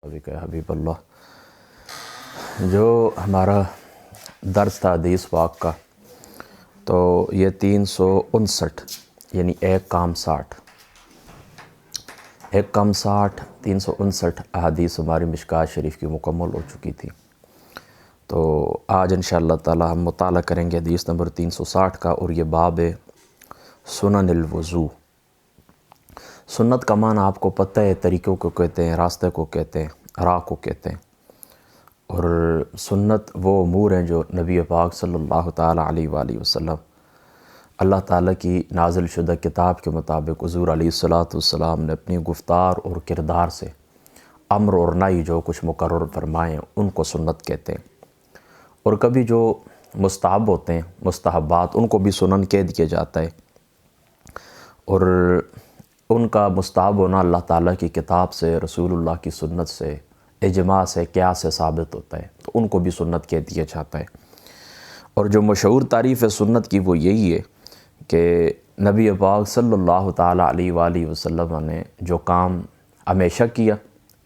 بک حبیب اللہ، جو ہمارا درس تھا حدیث پاک کا، تو یہ 359 یعنی ایک کام 60 359 احادیث ہماری مشکوٰۃ شریف کی مکمل ہو چکی تھی۔ تو آج انشاءاللہ تعالی ہم مطالعہ کریں گے حدیث نمبر 360 کا، اور یہ باب سنن الوضو۔ سنت کا معنی آپ کو پتہ ہے، طریقوں کو کہتے ہیں، راستے کو کہتے ہیں، راہ کو کہتے ہیں۔ اور سنت وہ امور ہیں جو نبی پاک صلی اللہ تعالیٰ علیہ وآلہ وسلم اللہ تعالیٰ کی نازل شدہ کتاب کے مطابق حضور علیہ الصلوۃ نے اپنی گفتار اور کردار سے امر اور نہی جو کچھ مقرر فرمائے ہیں ان کو سنت کہتے ہیں۔ اور کبھی جو مستحب ہوتے ہیں، مستحبات، ان کو بھی سنن کہہ دیا جاتا ہے، اور ان کا مستحب ہونا اللہ تعالیٰ کی کتاب سے، رسول اللہ کی سنت سے، اجماع سے، قیاس سے ثابت ہوتا ہے، تو ان کو بھی سنت کہہ دیا جاتا ہے۔ اور جو مشہور تعریف ہے سنت کی وہ یہی ہے کہ نبی پاک صلی اللہ تعالیٰ علیہ وآلہ وسلم نے جو کام ہمیشہ کیا،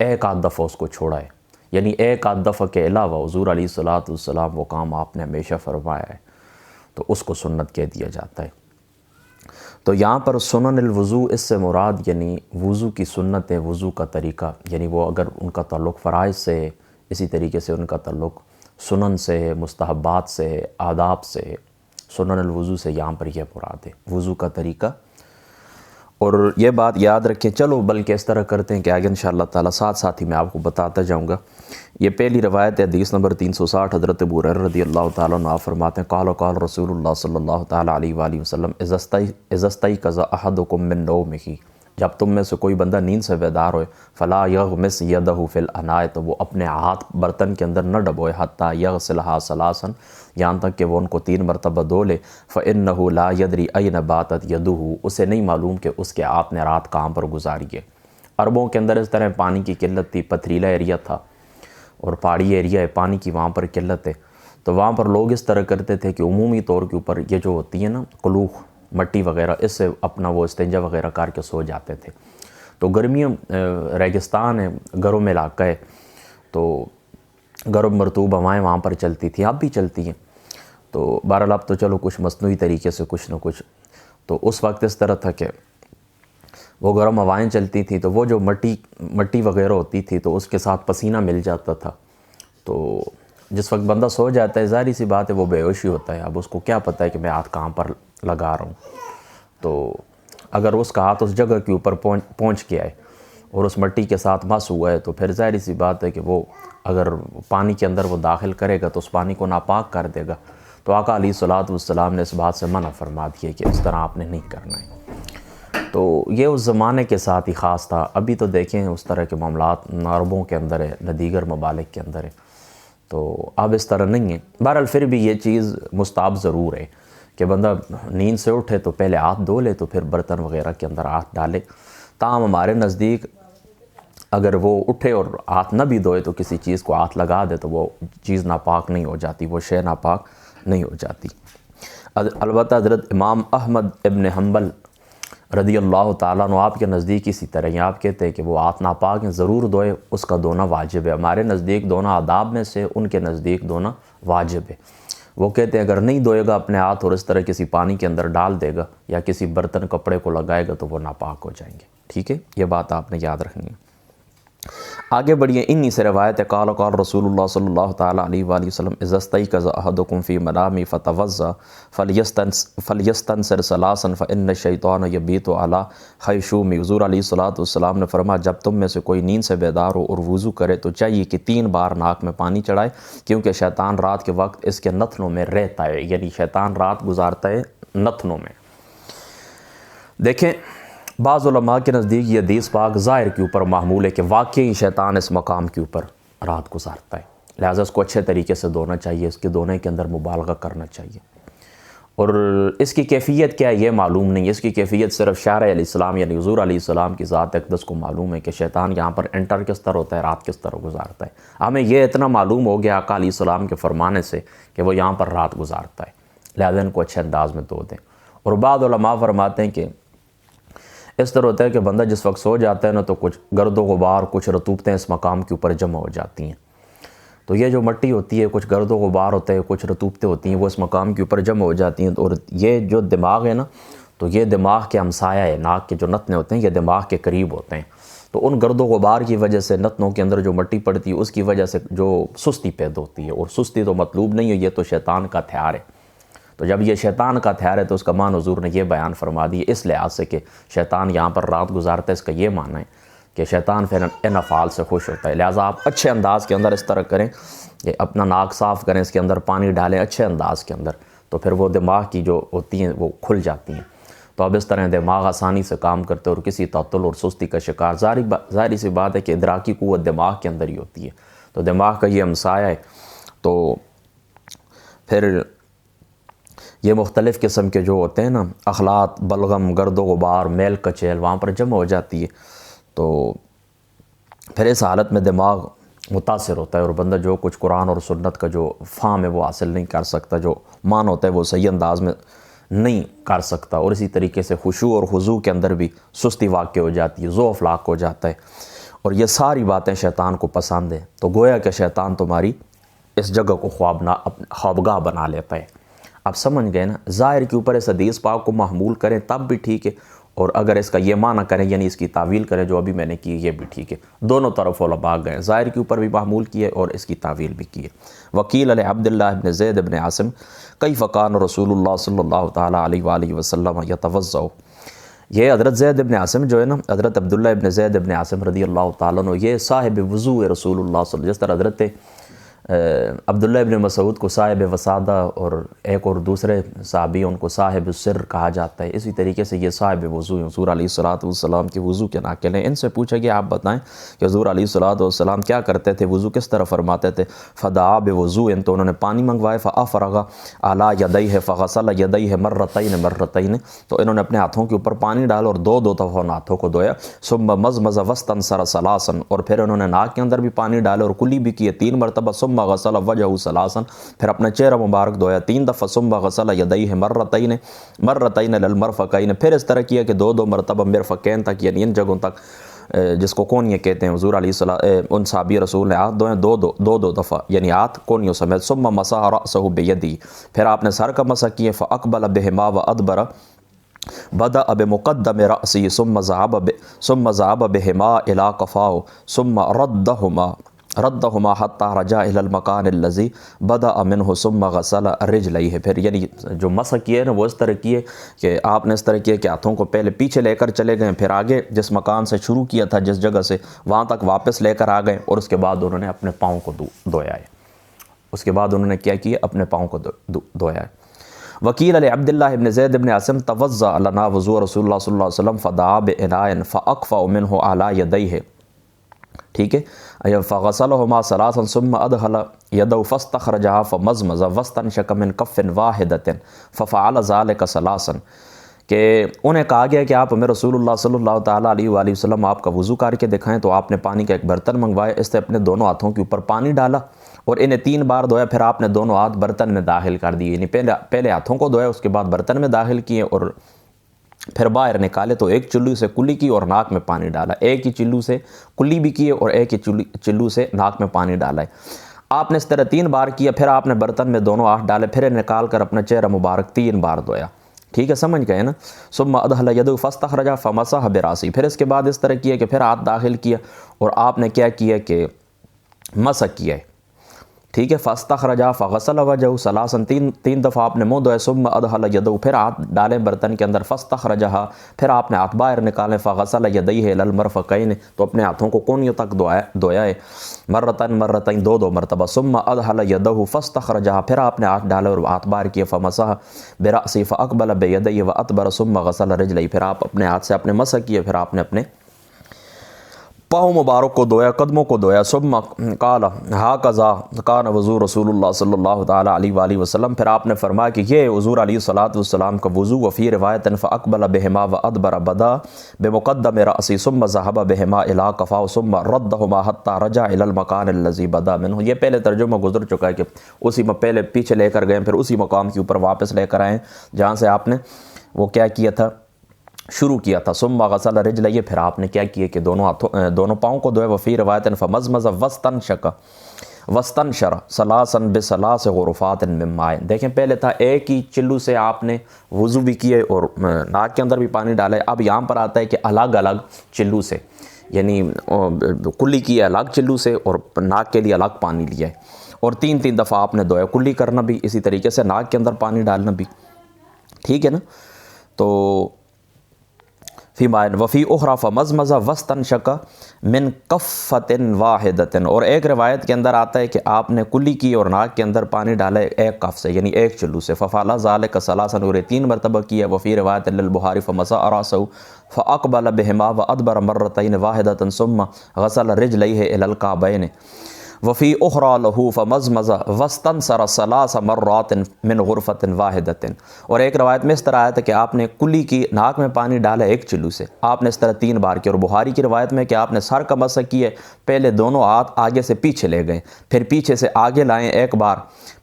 ایک آدھ دفعہ اس کو چھوڑا ہے، یعنی ایک آدھ دفعہ کے علاوہ حضور علیہ الصلوۃ وہ کام آپ نے ہمیشہ فرمایا ہے، تو اس کو سنت کہہ دیا جاتا ہے۔ تو یہاں پر سنن الوضو، اس سے مراد یعنی وضو کی سنتیں، وضو کا طریقہ، یعنی وہ اگر ان کا تعلق فرائض سے ہے، اسی طریقے سے ان کا تعلق سنن سے ہے، مستحبات سے ہے، آداب سے ہے۔ سنن الوضو سے یہاں پر یہ مراد ہے، وضو کا طریقہ۔ اور یہ بات یاد رکھیں، چلو بلکہ اس طرح کرتے ہیں کہ آگے انشاءاللہ تعالیٰ ساتھ ہی میں آپ کو بتاتا جاؤں گا۔ یہ پہلی روایت ہے، حدیث نمبر 360، حضرت ابو ہریرہ رضی اللہ تعالیٰ عنہ فرماتے ہیں، قال رسول اللہ صلی اللہ تعالیٰ علیہ وآلہ وسلم اذا استيقظ احدكم من نومه، جب تم میں سے کوئی بندہ نیند سے بیدار ہوئے، فلا یغمس یدہ فی الاناء، تو وہ اپنے ہاتھ برتن کے اندر نہ ڈبوئے، حتی یغسلھا ثلاثا، یہاں تک کہ وہ ان کو 3 مرتبہ دھو لے، فإنہ لا یدری این باتت یدہ، اسے نہیں معلوم کہ اس کے ہاتھ نے رات کہاں پر گزاری ہے۔ عربوں کے اندر اس طرح پانی کی قلت تھی، پتھریلا ایریا تھا اور پہاڑی ایریا ہے، پانی کی وہاں پر قلت ہے، تو وہاں پر لوگ اس طرح کرتے تھے کہ عمومی طور کے اوپر یہ جو ہوتی ہے نا قلوخ، مٹی وغیرہ، اس سے اپنا وہ استنجا وغیرہ کر کے سو جاتے تھے۔ تو گرمیوں ریگستان ہے، گرم علاقہ ہے، تو گرم مرطوب ہوائیں وہاں پر چلتی تھیں، اب بھی چلتی ہیں۔ تو بہرحال اب تو چلو کچھ مصنوعی طریقے سے کچھ نہ کچھ، تو اس وقت اس طرح تھا کہ وہ گرم ہوائیں چلتی تھیں، تو وہ جو مٹی وغیرہ ہوتی تھی تو اس کے ساتھ پسینہ مل جاتا تھا، تو جس وقت بندہ سو جاتا ہے ظاہری سی بات ہے وہ بے ہوشی ہوتا ہے، اب اس کو کیا پتہ ہے کہ میں ہاتھ کہاں پر لگا رہا ہوں۔ تو اگر اس کا ہاتھ اس جگہ کے اوپر پہنچ گیا ہے اور اس مٹی کے ساتھ مس ہوا ہے، تو پھر ظاہری سی بات ہے کہ وہ اگر پانی کے اندر وہ داخل کرے گا تو اس پانی کو ناپاک کر دے گا۔ تو آقا علیہ الصلوۃ نے اس بات سے منع فرما دیا کہ اس طرح آپ نے نہیں کرنا ہے۔ تو یہ اس زمانے کے ساتھ ہی خاص تھا، ابھی تو دیکھیں اس طرح کے معاملات نہ عربوں کے اندر ہے، نہ دیگر ممالک کے اندر ہے، تو اب اس طرح نہیں ہے۔ بہرحال پھر بھی یہ چیز مستحب ضرور ہے کہ بندہ نیند سے اٹھے تو پہلے ہاتھ دھو لے، تو پھر برتن وغیرہ کے اندر ہاتھ ڈالے۔ تاہم ہمارے نزدیک اگر وہ اٹھے اور ہاتھ نہ بھی دھوئے تو کسی چیز کو ہاتھ لگا دے تو وہ چیز ناپاک نہیں ہو جاتی، وہ شے ناپاک نہیں ہو جاتی۔ البتہ حضرت امام احمد ابن حنبل رضی اللہ تعالیٰ عنہ آپ کے نزدیک اسی طرح ہیں، آپ کہتے ہیں کہ وہ ہاتھ ناپاک ہیں، ضرور دھوئے، اس کا دھونا واجب ہے۔ ہمارے نزدیک دھونا آداب میں سے، ان کے نزدیک دھونا واجب ہے۔ وہ کہتے ہیں اگر نہیں دھوئے گا اپنے ہاتھ اور اس طرح کسی پانی کے اندر ڈال دے گا یا کسی برتن کپڑے کو لگائے گا تو وہ ناپاک ہو جائیں گے۔ ٹھیک ہے، یہ بات آپ نے یاد رکھنی ہے۔ آگے بڑھیے، انہی سے روایت ہے، قال رسول اللہ صلی اللہ تعالیٰ علیہ وآلہ وسلم اذا استيقظ احدكم في منامه فتوضأ فليستنثر ثلاثا فإن الشيطان يبيت على خيشومه۔ حضور علیہ الصلوۃ نے فرمایا جب تم میں سے کوئی نیند سے بیدار ہو اور وضو کرے تو چاہیے کہ 3 بار ناک میں پانی چڑھائے، کیونکہ شیطان رات کے وقت اس کے نتنوں میں رہتا ہے، یعنی شیطان رات گزارتا ہے نتنوں میں۔ دیکھیں، بعض علماء کے نزدیک یہ حدیث پاک ظاہر کے اوپر محمول ہے کہ واقعی شیطان اس مقام کے اوپر رات گزارتا ہے، لہٰذا اس کو اچھے طریقے سے دھونا چاہیے، اس کے دھونے کے اندر مبالغہ کرنا چاہیے۔ اور اس کی کیفیت کیا ہے یہ معلوم نہیں، اس کی کیفیت صرف شارع علیہ السلام یعنی حضور علیہ السلام کی ذات اقدس کو معلوم ہے کہ شیطان یہاں پر انٹر کس طرح ہوتا ہے، رات کس طرح گزارتا ہے۔ ہمیں یہ اتنا معلوم ہو گیا آقا علیہ السلام کے فرمانے سے کہ وہ یہاں پر رات گزارتا ہے، لہٰذا ان کو اچھے انداز میں دھو دیں۔ اور بعض علماء فرماتے ہیں کہ اس طرح ہوتا ہے کہ بندہ جس وقت سو جاتا ہے نا تو کچھ گرد و غبار، کچھ رطوبتیں اس مقام کے اوپر جمع ہو جاتی ہیں. تو یہ جو مٹی ہوتی ہے، کچھ گرد و غبار ہوتا ہے، کچھ رطوبتیں ہوتی ہیں، وہ اس مقام کے اوپر جمع ہو جاتی ہیں. اور یہ جو دماغ ہے نا، تو یہ دماغ کے ہمسایہ ہے. ناک کے جو نتنے ہوتے ہیں یہ دماغ کے قریب ہوتے ہیں. تو ان گرد و غبار کی وجہ سے نتنوں کے اندر جو مٹی پڑتی ہے اس کی وجہ سے جو سستی پیدا ہوتی ہے. اور سستی تو مطلوب نہیں ہے، یہ تو شیطان کا ہتھیار ہے. تو جب یہ شیطان کا ہتھیار ہے تو اس کا معنی حضور نے یہ بیان فرما دی اس لحاظ سے کہ شیطان یہاں پر رات گزارتا ہے. اس کا یہ معنی ہے کہ شیطان پھر ان افعال سے خوش ہوتا ہے. لہٰذا آپ اچھے انداز کے اندر اس طرح کریں کہ اپنا ناک صاف کریں، اس کے اندر پانی ڈالیں اچھے انداز کے اندر، تو پھر وہ دماغ کی جو ہوتی ہیں وہ کھل جاتی ہیں. تو اب اس طرح دماغ آسانی سے کام کرتے اور کسی تعطل اور سستی کا شکار. ظاہری سی بات ہے کہ ادراکی قوت دماغ کے اندر ہی ہوتی ہے. تو دماغ کا یہ ہمسایہ ہے. تو پھر یہ مختلف قسم کے جو ہوتے ہیں نا اخلاط، بلغم، گرد و غبار، میل کچیل وہاں پر جمع ہو جاتی ہے. تو پھر اس حالت میں دماغ متاثر ہوتا ہے اور بندہ جو کچھ قرآن اور سنت کا جو فہم ہے وہ حاصل نہیں کر سکتا، جو مان ہوتا ہے وہ صحیح انداز میں نہیں کر سکتا. اور اسی طریقے سے خشوع اور خضوع کے اندر بھی سستی واقع ہو جاتی ہے، ذوف لاق ہو جاتا ہے. اور یہ ساری باتیں شیطان کو پسند ہیں. تو گویا کہ شیطان تمہاری اس جگہ کو خوابگاہ بنا لیتا ہے. آپ سمجھ گئے نا. ظاہر کے اوپر اس حدیث پاک کو محمول کریں تب بھی ٹھیک ہے، اور اگر اس کا یہ معنی کریں یعنی اس کی تعویل کریں جو ابھی میں نے کی یہ بھی ٹھیک ہے. دونوں طرف علماء گئے، ظاہر کے اوپر بھی محمول کیے اور اس کی تعویل بھی کیے. وکیل علی عبداللہ ابن زید ابن عاصم کیف کان رسول اللہ صلی اللہ تعالیٰ علیہ وآلہ وسلم یتوضؤ. یہ حضرت زید ابن عاصم جو ہے نا، حضرت عبداللہ ابن زید ابن عاصم رضی اللہ تعالیٰ عنہ، یہ صاحب وضو رسول اللہ صلی اللہ علیہ وسلم. جس طرح حضرت عبداللہ ابن مسعود کو صاحب وسادہ اور ایک اور دوسرے صحابی ان کو صاحب السر کہا جاتا ہے، اسی طریقے سے یہ صاحب وضو حضور علیہ الصلوۃ والسلام کے وضو کے ناقل ہیں. ان سے پوچھا کہ آپ بتائیں کہ حضور علیہ الصلوۃ والسلام کیا کرتے تھے، وضو کس طرح فرماتے تھے. فدعا بوضوء، تو انہوں نے پانی منگوائے. فافرغ علی یدیہ فغسل یدیہ مرتین، تو انہوں نے اپنے ہاتھوں کے اوپر پانی ڈالا اور دو دفعہ ان ہاتھوں کو دھویا. ثم مضمض واستنثر ثلاثا، اور پھر انہوں نے ناک کے اندر بھی پانی ڈالا اور کلی بھی کیے 3 مرتبہ. ثم غسل وجهه ثلاثا، پھر اپنا چہرہ مبارک دھویا 3 دفعہ. ثم غسل یدیہ مرتین للمرفقین، پھر اس طرح کیا کہ 2 مرتبہ مرفقین تک یعنی ان جگہوں تک جس کو کونیاں کہتے ہیں. حضور علیہ السلام ان صحابی رسول نے ہاتھ دھوئے دو دفعہ یعنی ہاتھ کونیوں سمیت. ثم مسح رأسه بیدی، پھر آپ نے سر کا مسح کیے. فاقبل بہما وادبر، بدأ بمقدم رأسی ثم ذهب بهما الى قفاه ثم ردهما حتى رجع الى المكان الذي بدأ منه ثم غسل رجليه. پھر یعنی جو مسح کیے نا وہ اس طرح کیے کہ آپ نے اس طرح کیے کہ ہاتھوں کو پہلے پیچھے لے کر چلے گئے، پھر آگے جس مکان سے شروع کیا تھا جس جگہ سے وہاں تک واپس لے کر آ گئے، اور اس کے بعد انہوں نے اپنے پاؤں کو دھویا ہے. اس کے بعد انہوں نے کیا کیا، اپنے پاؤں کو دھویا ہے. وکیل علی عبداللہ ابن زید ابن عاصم توضأ لنا وضوء رسول اللہ صلی اللہ علیہ وسلم فدعا بإناء فأكفأ منه على يديه، ٹھیک ہے. فغسلهما ثلاثا ثم ادخل يده فاستخرجها فمزمز واستنشق من كف واحدة ففعل ذلك ثلاثا. کہ انہیں کہا گیا کہ آپ ہمیں رسول اللہ صلی اللہ تعالیٰ علیہ وآلہ وسلم آپ کا وضو کر کے دکھائیں. تو آپ نے پانی کا ایک برتن منگوایا، اس سے اپنے دونوں ہاتھوں کے اوپر پانی ڈالا اور انہیں 3 بار دھویا. پھر آپ نے دونوں ہاتھ برتن میں داخل کر دیے، یعنی پہلے ہاتھوں کو دھویا، اس کے بعد برتن میں داخل کیے اور پھر باہر نکالے. تو ایک چلو سے کلی کی اور ناک میں پانی ڈالا، ایک ہی چلو سے کلی بھی کیے اور ایک ہی چلو سے ناک میں پانی ڈالا ہے. آپ نے اس طرح 3 بار کیا. پھر آپ نے برتن میں دونوں ہاتھ ڈالے، پھر نکال کر اپنا چہرہ مبارک 3 بار دھویا. ٹھیک ہے، سمجھ گئے نا. ثم ادخل یده فاستخرج فمسح براسه، پھر اس کے بعد اس طرح کیا کہ پھر ہاتھ داخل کیا اور آپ نے کیا کیا کہ مسح کیا ہے. ٹھیک ہے. فاستخرج فغسل وجهه ثلاثا، 3 دفعہ آپ نے منہ دھویا. ثم ادخل یده، پھر ہاتھ ڈالیں برتن کے اندر. فاستخرجها، پھر آپ نے ہاتھ باہر نکالے. فغسل یدیہ الى المرفقین، تو اپنے ہاتھوں کو کونیوں تک دھویا ہے. مرتين 2 مرتبہ. ثم ادخل یده فاستخرجها، پھر آپ نے ہاتھ ڈالے اور ہاتھ باہر کیا. فمسح برأسه فاقبل بيديه وادبر ثم غسل رجليه، پھر آپ اپنے ہاتھ سے اپنے مسح کیے، پھر آپ نے اپنے پاؤں مبارک کو دھویا، قدموں کو دھویا. ثم قال هكذا كان وضوء رسول اللہ صلی اللہ تعالیٰ علیہ وآلہ وسلم، پھر آپ نے فرمایا کہ یہ حضور علیہ الصلوۃ والسلام کا وضو. وفی روایت فاقبل بهما وادبر، بدا بمقدم رأسی ثم ذهب بهما الى قفاه ثم ردهما حتى رجع الى المكان الذي بدا منه. یہ پہلے ترجمہ گزر چکا ہے کہ اسی میں پہلے پیچھے لے کر گئے، پھر اسی مقام کے اوپر واپس لے کر آئے جہاں سے آپ نے وہ کیا کیا تھا، شروع کیا تھا ثم غسل رجلیہ، پھر آپ نے کیا کیا کہ دونوں پاؤں کو دھوئے، وفی روایت فمزمز واستنشر ثلاثا بثلاث غرفات من ماء، دیکھیں پہلے تھا ایک ہی چلو سے آپ نے وضو بھی کیے اور ناک کے اندر بھی پانی ڈالا ہے، اب یہاں پر آتا ہے کہ الگ الگ چلو سے، یعنی کلی کی الگ چلو سے اور ناک کے لیے الگ پانی لیا ہے، اور 3 دفعہ آپ نے دھویا، کلی کرنا بھی اسی طریقے سے ناک کے اندر پانی ڈالنا بھی، ٹھیک ہے نا۔ تو فی مائن وفی اخری فمزمز واستنشق من کفۃ واحدۃ، اور ایک روایت کے اندر آتا ہے کہ آپ نے کلی کی اور ناک کے اندر پانی ڈالا ہے ایک کف سے، یعنی ایک چلو سے، ففعل ذلک ثلاثا، اور 3 مرتبہ کیا، وفی روایت للبخاری فمسح راسہ فاقبل بہما وادبر مرتين واحدۃ ثم غسل رجلیہ الی الکعبین، وفی اخری لہ فمزمز واستنثر 3 مرات من غرفۃ واحدۃ، اور ایک روایت میں اس طرح آیا تھا کہ آپ نے کلی کی، ناک میں پانی ڈالا ایک چلو سے، آپ نے اس طرح 3 بار کیا، اور بخاری کی روایت میں کہ آپ نے سر کا مسح کیے، پہلے دونوں ہاتھ آگے سے پیچھے لے گئے، پھر پیچھے سے آگے لائیں ایک بار،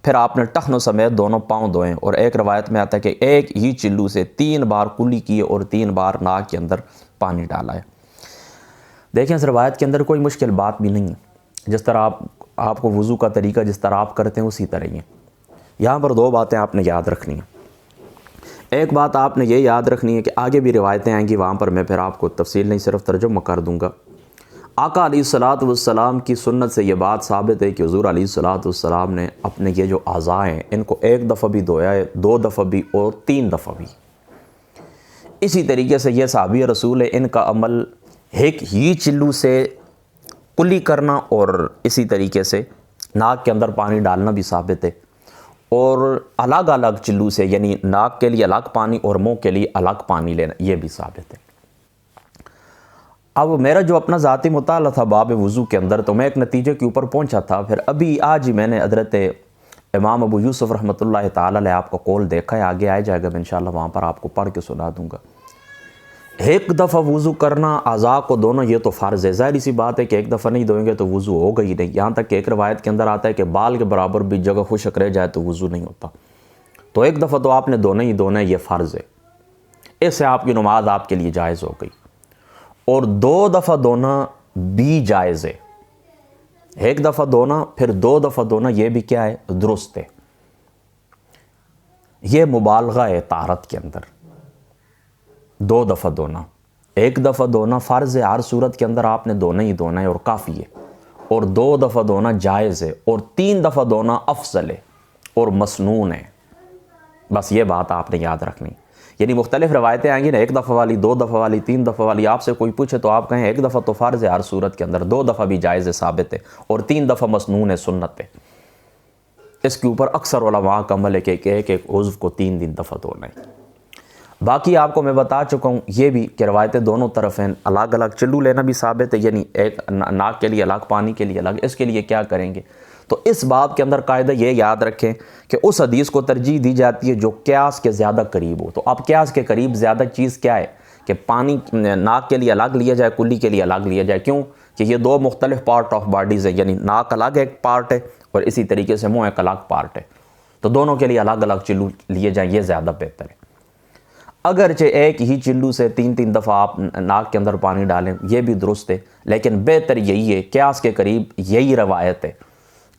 پھر آپ نے ٹخنوں سمیت دونوں پاؤں دھوئیں، اور ایک روایت میں آتا ہے کہ ایک ہی چلو سے 3 بار کلی کیے اور 3 بار ناک کے اندر پانی ڈالا ہے۔ دیکھیں اس روایت کے اندر کوئی مشکل بات بھی نہیں ہے، جس طرح آپ کو وضو کا طریقہ جس طرح آپ کرتے ہیں اسی طرح ہی ہے۔ یہاں پر 2 باتیں آپ نے یاد رکھنی ہیں۔ ایک بات آپ نے یہ یاد رکھنی ہے کہ آگے بھی روایتیں آئیں گی، وہاں پر میں پھر آپ کو تفصیل نہیں صرف ترجمہ کر دوں گا۔ آقا علیہ الصلوۃ والسلام کی سنت سے یہ بات ثابت ہے کہ حضور علیہ الصلوۃ والسلام نے اپنے یہ جو اعضاء ہیں ان کو 1 دفعہ بھی دھویا ہے، 2 دفعہ بھی اور 3 دفعہ بھی۔ اسی طریقے سے یہ صحابی رسول ہے، ان کا عمل ایک ہی چلو سے کلی کرنا اور اسی طریقے سے ناک کے اندر پانی ڈالنا بھی ثابت ہے، اور الگ الگ چلو سے، یعنی ناک کے لیے الگ پانی اور منہ کے لیے الگ پانی لینا، یہ بھی ثابت ہے۔ اب میرا جو اپنا ذاتی مطالعہ تھا باب وضو کے اندر، تو میں ایک نتیجے کے اوپر پہنچا تھا، پھر ابھی آج ہی میں نے حضرت امام ابو یوسف رحمۃ اللہ تعالی علیہ آپ کا قول دیکھا ہے، آگے آ جائے گا میں انشاءاللہ وہاں پر آپ کو پڑھ کے سنا دوں گا۔ ایک دفعہ وضو کرنا اعضاء کو دونوں، یہ تو فرض ہے، ظاہری سی بات ہے کہ ایک دفعہ نہیں دھوئیں گے تو وضو ہوگا ہی نہیں، یہاں تک کہ ایک روایت کے اندر آتا ہے کہ بال کے برابر بھی جگہ خشک رہ جائے تو وضو نہیں ہوتا، تو ایک دفعہ تو آپ نے دھونا ہی دھونا ہے، یہ فرض ہے، اس سے آپ کی نماز آپ کے لیے جائز ہو گئی، اور 2 دفعہ دھونا بھی جائز ہے، ایک دفعہ دھونا پھر 2 دفعہ دھونا، یہ بھی کیا ہے، درست ہے، یہ مبالغہ ہے طہارت کے اندر۔ 2 دفعہ دھونا، ایک دفعہ دھونا فرض ہے، ہر صورت کے اندر آپ نے دھونا ہی دھونا ہے اور کافی ہے، اور 2 دفعہ دھونا جائز ہے، اور 3 دفعہ دھونا افضل ہے اور مسنون ہے، بس یہ بات آپ نے یاد رکھنی۔ یعنی مختلف روایتیں آئیں گی نا، 1 دفعہ والی، 2 دفعہ والی، 3 دفعہ والی، آپ سے کوئی پوچھے تو آپ کہیں 1 دفعہ تو فرض ہے ہر صورت کے اندر، 2 دفعہ بھی جائز ہے، ثابت ہے، اور 3 دفعہ مسنون ہے، سنت ہے۔ اس کے اوپر اکثر علماء کا عمل ہے کہ ایک عضو کو 3 دفعہ دھونا ہے۔ باقی آپ کو میں بتا چکا ہوں یہ بھی کہ روایتیں دونوں طرف ہیں، الگ الگ چلو لینا بھی ثابت ہے، یعنی ایک ناک کے لیے الگ، پانی کے لیے الگ۔ اس کے لیے کیا کریں گے؟ تو اس باب کے اندر قاعدہ یہ یاد رکھیں کہ اس حدیث کو ترجیح دی جاتی ہے جو قیاس کے زیادہ قریب ہو۔ تو اب قیاس کے قریب زیادہ چیز کیا ہے کہ پانی ناک کے لیے الگ لیا جائے، کلی کے لیے الگ لیا جائے، کیوں کہ یہ 2 مختلف پارٹ آف باڈیز ہے، یعنی ناک الگ ایک پارٹ ہے اور اسی طریقے سے منہ ایک الگ پارٹ ہے، تو دونوں کے لیے الگ الگ چلو لیے جائیں، یہ زیادہ بہتر ہے۔ اگرچہ ایک ہی چلو سے 3 دفعہ آپ ناک کے اندر پانی ڈالیں، یہ بھی درست ہے، لیکن بہتر یہی ہے، قیاس کے قریب یہی روایت ہے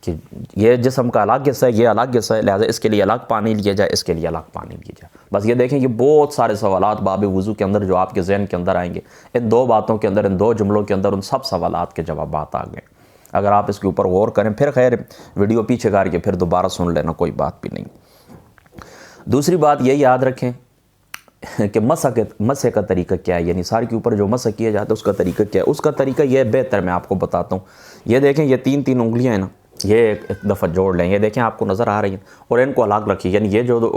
کہ یہ جسم کا الگ حصہ ہے، یہ الگ حصہ ہے، لہٰذا اس کے لیے الگ پانی لیا جائے، اس کے لیے الگ پانی لیا جائے۔ بس یہ دیکھیں، یہ بہت سارے سوالات باب وضو کے اندر جو آپ کے ذہن کے اندر آئیں گے، ان 2 باتوں کے اندر، ان 2 جملوں کے اندر ان سب سوالات کے جوابات آ گئے۔ اگر آپ اس کے اوپر غور کریں، پھر خیر ویڈیو پیچھے کر کے پھر دوبارہ سن لینا، کوئی بات بھی نہیں۔ دوسری بات یہ یاد رکھیں کہ مسح کا طریقہ کیا ہے، یعنی سار کے اوپر جو مسح کیا جاتا ہے اس کا طریقہ کیا ہے۔ اس کا طریقہ یہ بہتر میں آپ کو بتاتا ہوں۔ یہ دیکھیں، یہ 3 انگلیاں ہیں نا، یہ ایک دفعہ جوڑ لیں، یہ دیکھیں آپ کو نظر آ رہی ہیں، اور ان کو الگ رکھیے، یعنی یہ جو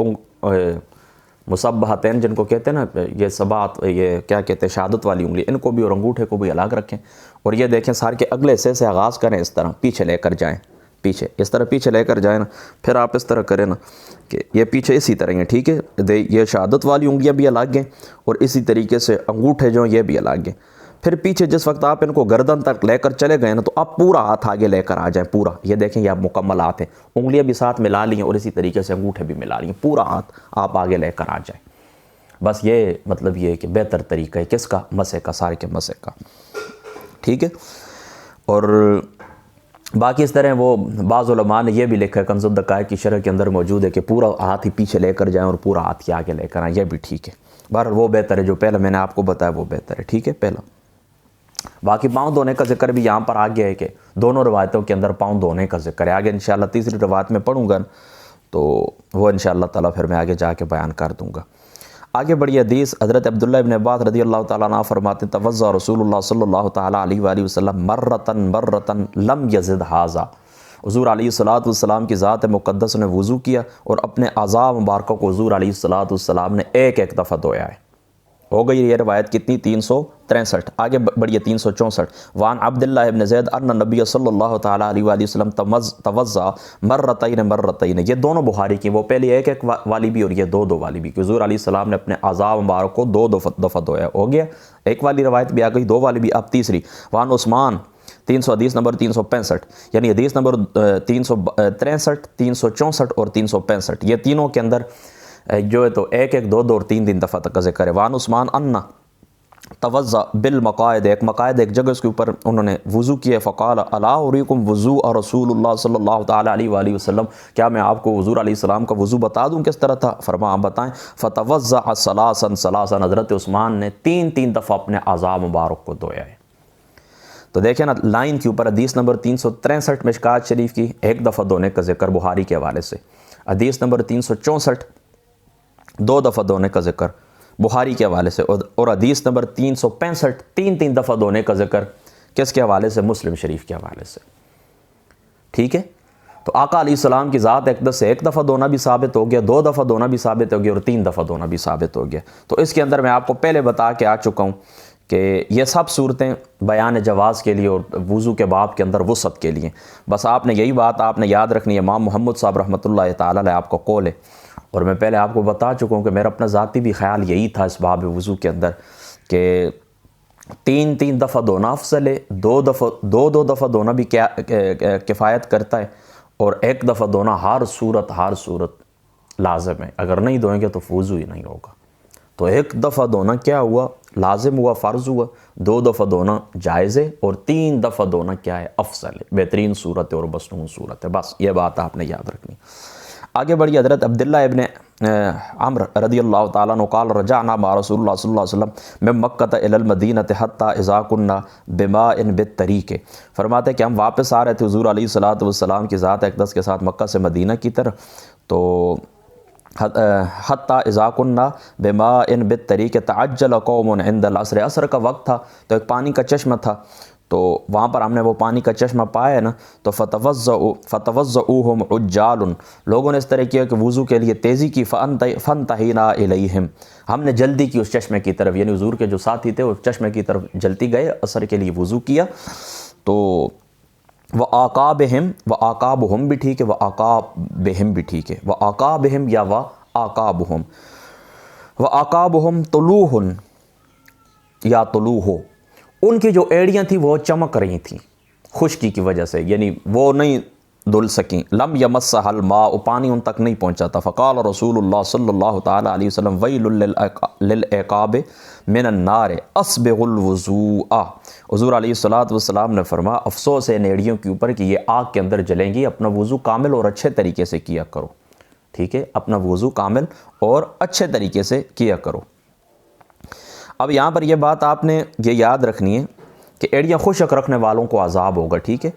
مصباحتین جن کو کہتے ہیں نا، یہ سبات، یہ کیا کہتے ہیں، شہادت والی انگلی، ان کو بھی اور انگوٹھے کو بھی الگ رکھیں، اور یہ دیکھیں سار کے اگلے حصے سے آغاز کریں، اس طرح پیچھے لے کر جائیں، پیچھے اس طرح پیچھے لے کر جائیں نا، پھر آپ اس طرح کریں نا کہ یہ پیچھے اسی طرح ہیں، ٹھیک ہے، یہ شہادت والی انگلیاں بھی الگ ہیں اور اسی طریقے سے انگوٹھے جو ہیں یہ بھی الگ ہیں۔ پھر پیچھے جس وقت آپ ان کو گردن تک لے کر چلے گئے نا، تو آپ پورا ہاتھ آگے لے کر آ جائیں، پورا، یہ دیکھیں یہ آپ مکمل ہاتھ ہیں، انگلیاں بھی ساتھ ملا لی ہیں اور اسی طریقے سے انگوٹھے بھی ملا لی ہیں، پورا ہاتھ آپ آگے لے کر آ جائیں۔ بس یہ مطلب یہ ہے کہ بہتر طریقہ ہے کس کا؟ مسح کا، سارے کے مسح کا، ٹھیک ہے۔ اور باقی اس طرح وہ بعض علماء نے یہ بھی لکھا ہے، کنز الدقائق کی شرح کے اندر موجود ہے کہ پورا ہاتھ ہی پیچھے لے کر جائیں اور پورا ہاتھ ہی آگے لے کر آئیں، یہ بھی ٹھیک ہے۔ بہرحال وہ بہتر ہے جو پہلا میں نے آپ کو بتایا وہ بہتر ہے، ٹھیک ہے پہلا۔ باقی پاؤں دھونے کا ذکر بھی یہاں پر آ گیا ہے کہ دونوں روایتوں کے اندر پاؤں دھونے کا ذکر ہے۔ آگے انشاءاللہ تیسری روایت میں پڑھوں گا تو وہ انشاءاللہ تعالیٰ پھر میں آگے جا کے بیان کر دوں گا۔ آگے بڑی حدیث، حضرت عبداللہ ابن عباس رضی اللہ تعالیٰ عنہ فرماتے توضأ رسول اللہ صلی اللہ تعالیٰ علیہ وآلہ وسلم مرتن لم یزد ھذا، حضور علیہ الصلوۃ والسلام کی ذات مقدس نے وضو کیا اور اپنے اعضاء مبارکہ کو حضور علیہ الصلوۃ والسلام نے ایک ایک دفعہ دھویا ہے۔ ہو گئی یہ روایت کتنی؟ 363۔ آگے بڑھیے 364۔ وعن عبداللہ ابن زید ان نبی صلی اللہ تعالیٰ علیہ وآلہ وسلم توضأ مرتین، یہ دونوں بخاری کی، وہ پہلی ایک ایک والی بھی اور یہ دو دو والی بھی، کہ حضور علیہ السلام نے اپنے اعضاء مبارک کو دو دفعہ دھویا۔ ہو گیا ایک والی روایت بھی آ گئی، دو والی بھی، اب تیسری۔ وعن عثمان، حدیث نمبر 365، یعنی حدیث نمبر 363، 364 اور 365، یہ تینوں کے اندر جو ہے تو ایک ایک دو دو اور تین دفعہ تک کا ذکر ہے۔ وعن عثمان ان توضأ بالمقاعد، ایک مقاعد ایک جگہ اس کے اوپر انہوں نے وضو کیا، فقال الا اریکم وضوء رسول اللہ صلی اللہ تعالیٰ علیہ وآلہ وسلم، کیا میں آپ کو حضور علیہ السلام کا وضو بتا دوں کس طرح تھا؟ فرمایا بتائیں۔ فتوضأ ثلاثا، حضرت عثمان نے تین دفعہ اپنے اعضاء مبارک کو دھویا ہے۔ تو دیکھیں نا لائن کے اوپر حدیث نمبر 363 مشکات شریف کی ایک دفعہ دھونے کا ذکر بخاری کے حوالے سے، حدیث نمبر 364 دو دفعہ دھونے کا ذکر بخاری کے حوالے سے، اور حدیث نمبر 365 تین دفعہ دھونے کا ذکر کس کے حوالے سے؟ مسلم شریف کے حوالے سے، ٹھیک ہے۔ تو آقا علیہ السلام کی ذات اقدس سے ایک دفعہ دھونا بھی ثابت ہو گیا، دو دفعہ دھونا بھی ثابت ہو گیا اور تین دفعہ دھونا بھی ثابت ہو گیا۔ تو اس کے اندر میں آپ کو پہلے بتا کے آ چکا ہوں کہ یہ سب صورتیں بیان جواز کے لیے اور وضو کے باب کے اندر وسعت کے لیے، بس آپ نے یہی بات آپ نے یاد رکھنی ہے۔ امام محمد صاحب رحمۃ اللہ تعالیٰ علیہ آپ کا قول ہے، اور میں پہلے آپ کو بتا چکا ہوں کہ میرا اپنا ذاتی بھی خیال یہی تھا اس باب وضو کے اندر کہ تین دفعہ دھونا افضل ہے، دو دفعہ دھونا بھی کفایت کرتا ہے، اور ایک دفعہ دھونا ہر صورت لازم ہے، اگر نہیں دھوئیں گے تو وضو ہی نہیں ہوگا۔ تو ایک دفعہ دھونا کیا ہوا؟ لازم ہوا، فرض ہوا۔ دو دفعہ دھونا جائز ہے، اور تین دفعہ دھونا کیا ہے؟ افضل ہے، بہترین صورت ہے اور مسنون صورت ہے۔ بس یہ بات آپ نے یاد رکھنی۔ آگے بڑھی، حضرت عبداللہ ابن عمرو رضی اللہ تعالیٰ عنہ قال رجعنا مع رسول اللہ صلی اللہ علیہ وسلم من مکہ الی المدینہ حتی اذا کنا بماء بالطریق، فرماتے ہیں کہ ہم واپس آ رہے تھے حضور علیہ الصلوۃ والسلام کی ذات اقدس کے ساتھ مکہ سے مدینہ کی طرف، تو حتی اذا کنا بماء بالطریق تعجل قوم عند العصر، عصر کا وقت تھا تو ایک پانی کا چشمہ تھا، تو وہاں پر ہم نے وہ پانی کا چشمہ پایا نا، تو فتوضؤوہم عجال، لوگوں نے اس طرح کیا کہ وضو کے لیے تیزی کی، فانتہینا الیہم، ہم نے جلدی کی اس چشمے کی طرف، یعنی حضور کے جو ساتھی تھے اس چشمے کی طرف جلدی گئے، عصر کے لیے وضو کیا۔ تو وآقابہم بھی ٹھیک ہے، وآقابہم بھی ٹھیک ہے، وآقابہم یا وآقابہم، وآقابہم طلوع یا طلوع، ان کی جو ایڑیاں تھیں وہ چمک رہی تھیں خشکی کی وجہ سے، یعنی وہ نہیں دھل سکیں۔ لم یمسھا الماء، پانی ان تک نہیں پہنچا تھا۔ فقال رسول اللہ صلی اللہ تعالیٰ علیہ وسلم ویل للعقاب من النار اسبغ الوضوء، حضور علیہ الصلوۃ والسلام نے فرمایا افسوس ہے ان ایڑیوں کے اوپر کہ یہ آگ کے اندر جلیں گی، اپنا وضو کامل اور اچھے طریقے سے کیا کرو، ٹھیک ہے، اپنا وضو کامل اور اچھے طریقے سے کیا کرو۔ اب یہاں پر یہ بات آپ نے یہ یاد رکھنی ہے کہ ایڑیاں خشک رکھنے والوں کو عذاب ہوگا، ٹھیک ہے،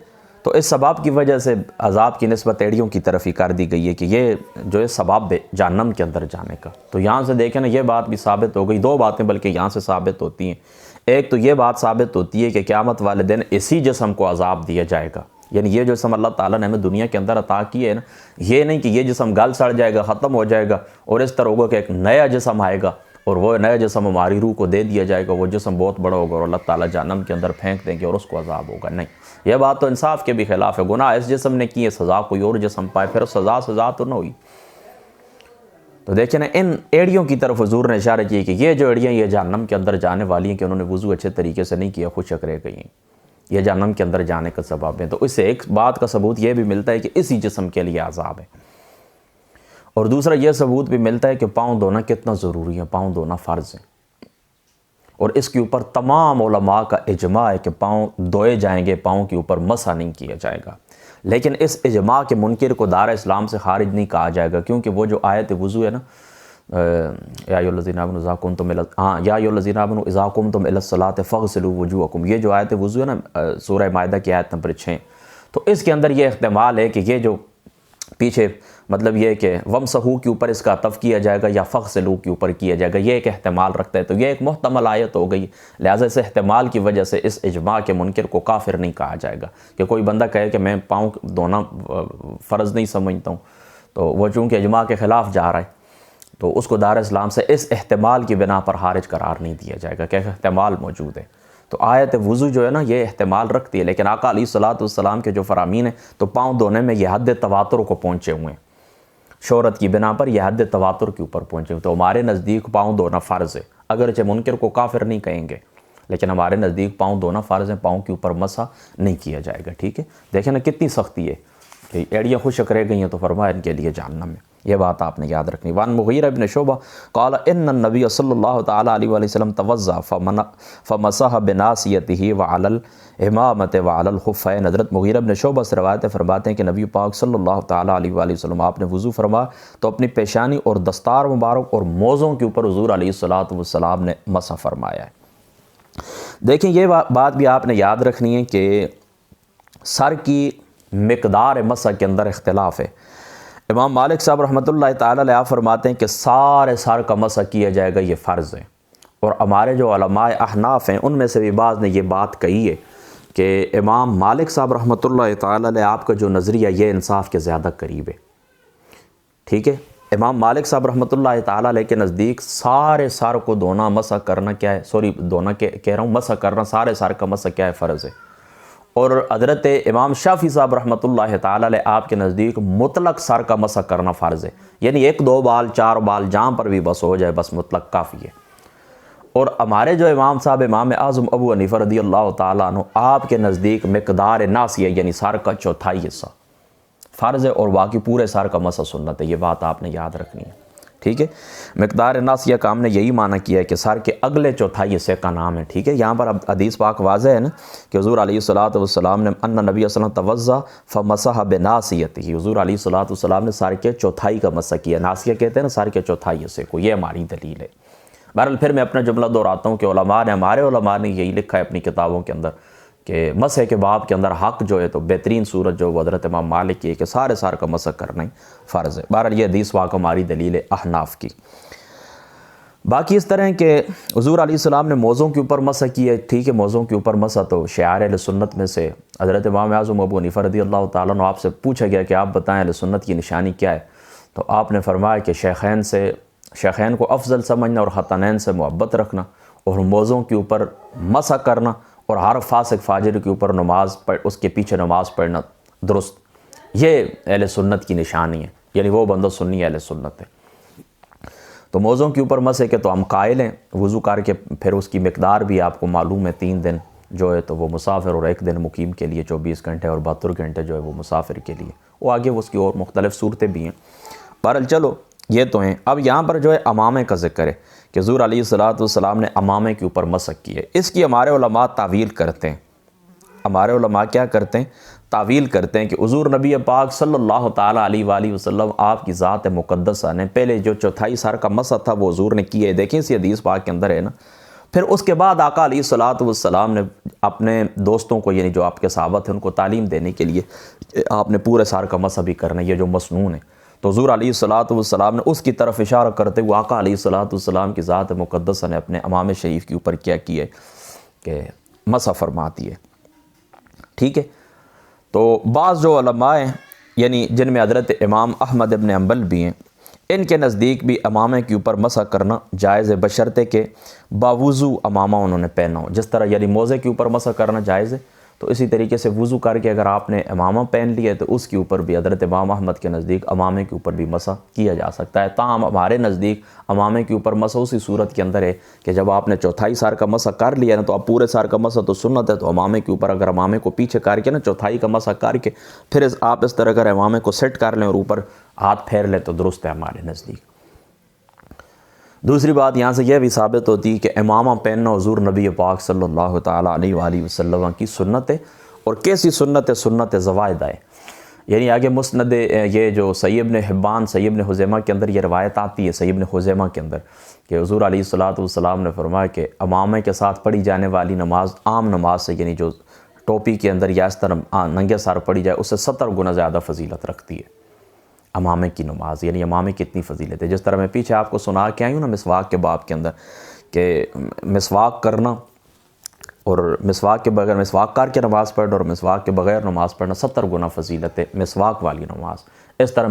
تو اس سبب کی وجہ سے عذاب کی نسبت ایڑیوں کی طرف ہی کر دی گئی ہے کہ یہ جو ہے سبب ہے جہنم کے اندر جانے کا۔ تو یہاں سے دیکھیں نا یہ بات بھی ثابت ہو گئی، دو باتیں بلکہ یہاں سے ثابت ہوتی ہیں۔ ایک تو یہ بات ثابت ہوتی ہے کہ قیامت والے دن اسی جسم کو عذاب دیا جائے گا، یعنی یہ جو جسم اللہ تعالیٰ نے ہمیں دنیا کے اندر عطا کیا ہے نا، یہ نہیں کہ یہ جسم گل سڑ جائے گا، ختم ہو جائے گا اور اس طرح ہوگا کہ ایک نیا جسم آئے گا اور وہ نیا جسم ہماری روح کو دے دیا جائے گا، وہ جسم بہت بڑا ہوگا اور اللہ تعالیٰ جہنم کے اندر پھینک دیں گے اور اس کو عذاب ہوگا۔ نہیں، یہ بات تو انصاف کے بھی خلاف ہے، گناہ اس جسم نے کی ہے، سزا کوئی اور جسم پائے، پھر سزا تو نہ ہوئی۔ تو دیکھیں نا ان ایڑیوں کی طرف حضور نے اشارہ کیا کہ یہ جو ایڑیاں یہ جہنم کے اندر جانے والی ہیں کہ انہوں نے وضو اچھے طریقے سے نہیں کیا، خشک رہ گئی ہیں، یہ جہنم کے اندر جانے کا سبب ہے۔ تو اس سے ایک بات کا ثبوت یہ بھی ملتا ہے کہ اسی جسم کے لیے عذاب ہے۔ اور دوسرا یہ ثبوت بھی ملتا ہے کہ پاؤں دھونا کتنا ضروری ہے، پاؤں دھونا فرض ہے، اور اس کے اوپر تمام علماء کا اجماع ہے کہ پاؤں دھوئے جائیں گے، پاؤں کے اوپر مسح نہیں کیا جائے گا۔ لیکن اس اجماع کے منکر کو دار اسلام سے خارج نہیں کہا جائے گا، کیونکہ وہ جو آیت وضو ہے نا، یا ایھا الذین آمنوا اذا قمتم الی الصلاۃ فاغسلوا وجوہکم، یہ جو آیت وضو ہے نا سورہ مائدہ کی آیت نمبر 6، تو اس کے اندر یہ احتمال ہے کہ یہ جو پیچھے مطلب یہ کہ ومسحوا کے اوپر اس کا عطف کیا جائے گا یا فاغسلوا کے اوپر کیا جائے گا، یہ ایک احتمال رکھتا ہے، تو یہ ایک محتمل آیت ہو گئی، لہٰذا اس احتمال کی وجہ سے اس اجماع کے منکر کو کافر نہیں کہا جائے گا۔ کہ کوئی بندہ کہے کہ میں پاؤں دھونا فرض نہیں سمجھتا ہوں، تو وہ چونکہ اجماع کے خلاف جا رہا ہے، تو اس کو دار اسلام سے اس احتمال کی بنا پر خارج قرار نہیں دیا جائے گا کہ احتمال موجود ہے۔ تو آیت وضو جو ہے نا یہ احتمال رکھتی ہے، لیکن آقا علیہ الصلوۃ والسلام کے جو فرامین ہیں تو پاؤں دھونے میں یہ حد تواتر کو پہنچے ہوئے ہیں، شہرت کی بنا پر یہ حد تواتر کے اوپر پہنچے ہوئے، تو ہمارے نزدیک پاؤں دھونا فرض ہے، اگرچہ منکر کو کافر نہیں کہیں گے، لیکن ہمارے نزدیک پاؤں دھونا فرض ہے، پاؤں کے اوپر مسح نہیں کیا جائے گا۔ ٹھیک ہے، دیکھیں نا کتنی سختی ہے کہ ایڑیاں خشک رہ گئی ہیں تو فرمایا ان کے لیے جہنم ہے، یہ بات آپ نے یاد رکھنی۔ وان مغیرہ بن شعبہ قال ان النبی صلی اللہ تعالی علیہ وآلہ وسلم توضأ فمسح بناصیتہ وعلی الامامۃ وعلی الخفین۔ حضرت مغیرہ بن شعبہ سے روایت فرماتے ہیں کہ نبی پاک صلی اللہ تعالی علیہ وآلہ وسلم آپ نے وضو فرمایا تو اپنی پیشانی اور دستار مبارک اور موزوں کے اوپر حضور علیہ الصلوۃ والسلام نے مسح فرمایا ہے۔ دیکھیں یہ بات بھی آپ نے یاد رکھنی ہے کہ سر کی مقدار مسح کے اندر اختلاف ہے۔ امام مالک صاحب رحمۃ اللہ تعالی علیہ فرماتے ہیں کہ سارے سر کا مسح کیا جائے گا، یہ فرض ہے، اور ہمارے جو علماء احناف ہیں ان میں سے بھی بعض نے یہ بات کہی ہے کہ امام مالک صاحب رحمۃ اللہ تعالی علیہ آپ کا جو نظریہ یہ انصاف کے زیادہ قریب ہے۔ ٹھیک ہے، امام مالک صاحب رحمۃ اللہ تعالی علیہ کے نزدیک سارے سر کو دھونا مسح کرنا کیا ہے، کہہ رہا ہوں مسح کرنا، سارے سر کا مسح کیا ہے، فرض ہے۔ اور حضرت امام شافعی صاحب رحمۃ اللہ تعالی علیہ آپ کے نزدیک مطلق سر کا مسح کرنا فرض ہے، یعنی 1 2 بال 4 بال جہاں پر بھی بس ہو جائے، بس مطلق کافی ہے۔ اور ہمارے جو امام صاحب امام اعظم ابو حنیفہ رضی اللہ تعالیٰ عنہ آپ کے نزدیک مقدار ناصیہ یعنی سر کا چوتھائی حصہ فرض ہے، اور باقی پورے سر کا مسح سنت ہے، یہ بات آپ نے یاد رکھنی ہے۔ ٹھیک ہے، مقدار ناصیہ کا ہم نے یہی معنی کیا ہے کہ سر کے اگلے چوتھائی حصے کا نام ہے۔ ٹھیک ہے، یہاں پر اب حدیث پاک واضح ہے نا کہ حضور علیہ الصلوۃ والسلام نے ان نبی صلی اللہ علیہ وسلم توضأ فمسح بناصیتہ، حضور علیہ الصلوۃ والسلام نے سر کے چوتھائی کا مسح کیا، ناصیہ کہتے ہیں نا سر کے چوتھائی حصے کو، یہ ہماری دلیل ہے۔ بہرحال پھر میں اپنا جملہ دہراتا ہوں کہ علماء نے، ہمارے علماء نے یہی لکھا ہے اپنی کتابوں کے اندر کہ مسح کے باب کے اندر حق جو ہے تو بہترین صورت جو حضرت امام مالک کی ہے کہ سارے سر کا مسح کرنا ہی فرض ہے۔ بہرحال یہ حدیث پاک ہماری دلیل ہے احناف کی۔ باقی اس طرح کہ حضور علیہ السلام نے موزوں کے اوپر مسح کی ہے، ٹھیک ہے، موزوں کے اوپر مسح تو شعار اہل سنت میں سے حضرت امام اعظم ابو حنیفہ رضی اللہ تعالیٰ عنہ آپ سے پوچھا گیا کہ آپ بتائیں اہل سنت کی نشانی کیا ہے، تو آپ نے فرمایا کہ شیخین کو افضل سمجھنا اور ختانین سے محبت رکھنا اور موزوں کے اوپر مسح کرنا اور ہر فاسق فاجر کے اوپر اس کے پیچھے نماز پڑھنا درست، یہ اہل سنت کی نشانی ہے، یعنی وہ بندہ سنی اہل سنت ہے۔ تو موزوں کے اوپر مسح کے تو ہم قائل ہیں، وضو کر کے پھر اس کی مقدار بھی آپ کو معلوم ہے، 3 دن جو ہے تو وہ مسافر اور 1 دن مقیم کے لیے 24 گھنٹے اور 72 گھنٹے جو ہے وہ مسافر کے لیے، وہ آگے اس کی اور مختلف صورتیں بھی ہیں۔ بہرحال چلو یہ تو ہیں۔ اب یہاں پر جو ہے امامے کا ذکر ہے کہ حضور علیہ الصلوۃ والسلام نے امامے کے اوپر مسح کی ہے، اس کی ہمارے علماء تعویل کرتے ہیں، ہمارے علماء کیا کرتے ہیں، تعویل کرتے ہیں کہ حضور نبی پاک صلی اللہ تعالیٰ علیہ وآلہ وسلم آپ کی ذات مقدسہ نے پہلے جو چوتھائی سر کا مسح تھا وہ حضور نے کیا ہے، دیکھیں اسی حدیث پاک کے اندر ہے نا۔ پھر اس کے بعد آقا علیہ الصلوۃ والسلام نے اپنے دوستوں کو، یعنی جو آپ کے صحابہ تھے، ان کو تعلیم دینے کے لیے آپ نے پورے سر کا مسح بھی کرنا ہے، یہ جو مسنون ہے، تو حضور علیہ الصلوۃ والسلام نے اس کی طرف اشارہ کرتے ہوئے آقا علیہ الصلوۃ والسلام کی ذات مقدسہ نے اپنے امام شریف کے اوپر کیا کیا ہے کہ مسح فرماتی ہے۔ ٹھیک ہے، تو بعض جو علماء ہیں، یعنی جن میں حضرت امام احمد ابن حنبل بھی ہیں، ان کے نزدیک بھی امامے کے اوپر مسح کرنا جائز ہے، بشرطے کہ باوضو امامہ انہوں نے پہنا ہو، جس طرح یعنی موزے کے اوپر مسح کرنا جائز ہے، تو اسی طریقے سے وضو کر کے اگر آپ نے امامہ پہن لیا ہے تو اس کے اوپر بھی حضرت امام احمد کے نزدیک امامے کے اوپر بھی مسح کیا جا سکتا ہے۔ تاہم ہمارے نزدیک امامے کے اوپر مسح اسی صورت کے اندر ہے کہ جب آپ نے چوتھائی سار کا مسح کر لیا نا تو اب پورے سار کا مسح تو سنت ہے، تو امامے کے اوپر اگر امامے کو پیچھے کر کے نا چوتھائی کا مسح کر کے پھر آپ اس طرح اگر امامے کو سیٹ کر لیں اور اوپر ہاتھ پھیر لیں تو درست ہے ہمارے نزدیک۔ دوسری بات یہاں سے یہ بھی ثابت ہوتی ہے کہ امامہ پہننا حضور نبی پاک صلی اللہ تعالیٰ علیہ وآلہ وسلم کی سنت ہے، اور کیسی سنت ہے؟ سنت زوائدہ ہے۔ یعنی آگے مسند یہ جو صحیح ابن حبان صحیح ابن خزیمہ کے اندر یہ روایت آتی ہے، صحیح ابن خزیمہ کے اندر، کہ حضور علیہ الصلوۃ والسلام نے فرمایا کہ امامے کے ساتھ پڑھی جانے والی نماز عام نماز سے، یعنی جو ٹوپی کے اندر یا اس طرح ننگے سار پڑھی جائے، اس سے 70 گنا زیادہ فضیلت رکھتی ہے امامے کی نماز۔ یعنی امامے کی اتنی فضیلت ہے، جس طرح میں پیچھے آپ کو سنا کے آئی ہوں نا مسواک کے باب کے اندر، کہ مسواک کرنا اور مسواک کے بغیر مسواک کر کے نماز پڑھنا اور مسواک کے بغیر نماز پڑھنا 70 گنا فضیلت ہے مسواک والی نماز۔ اس طرح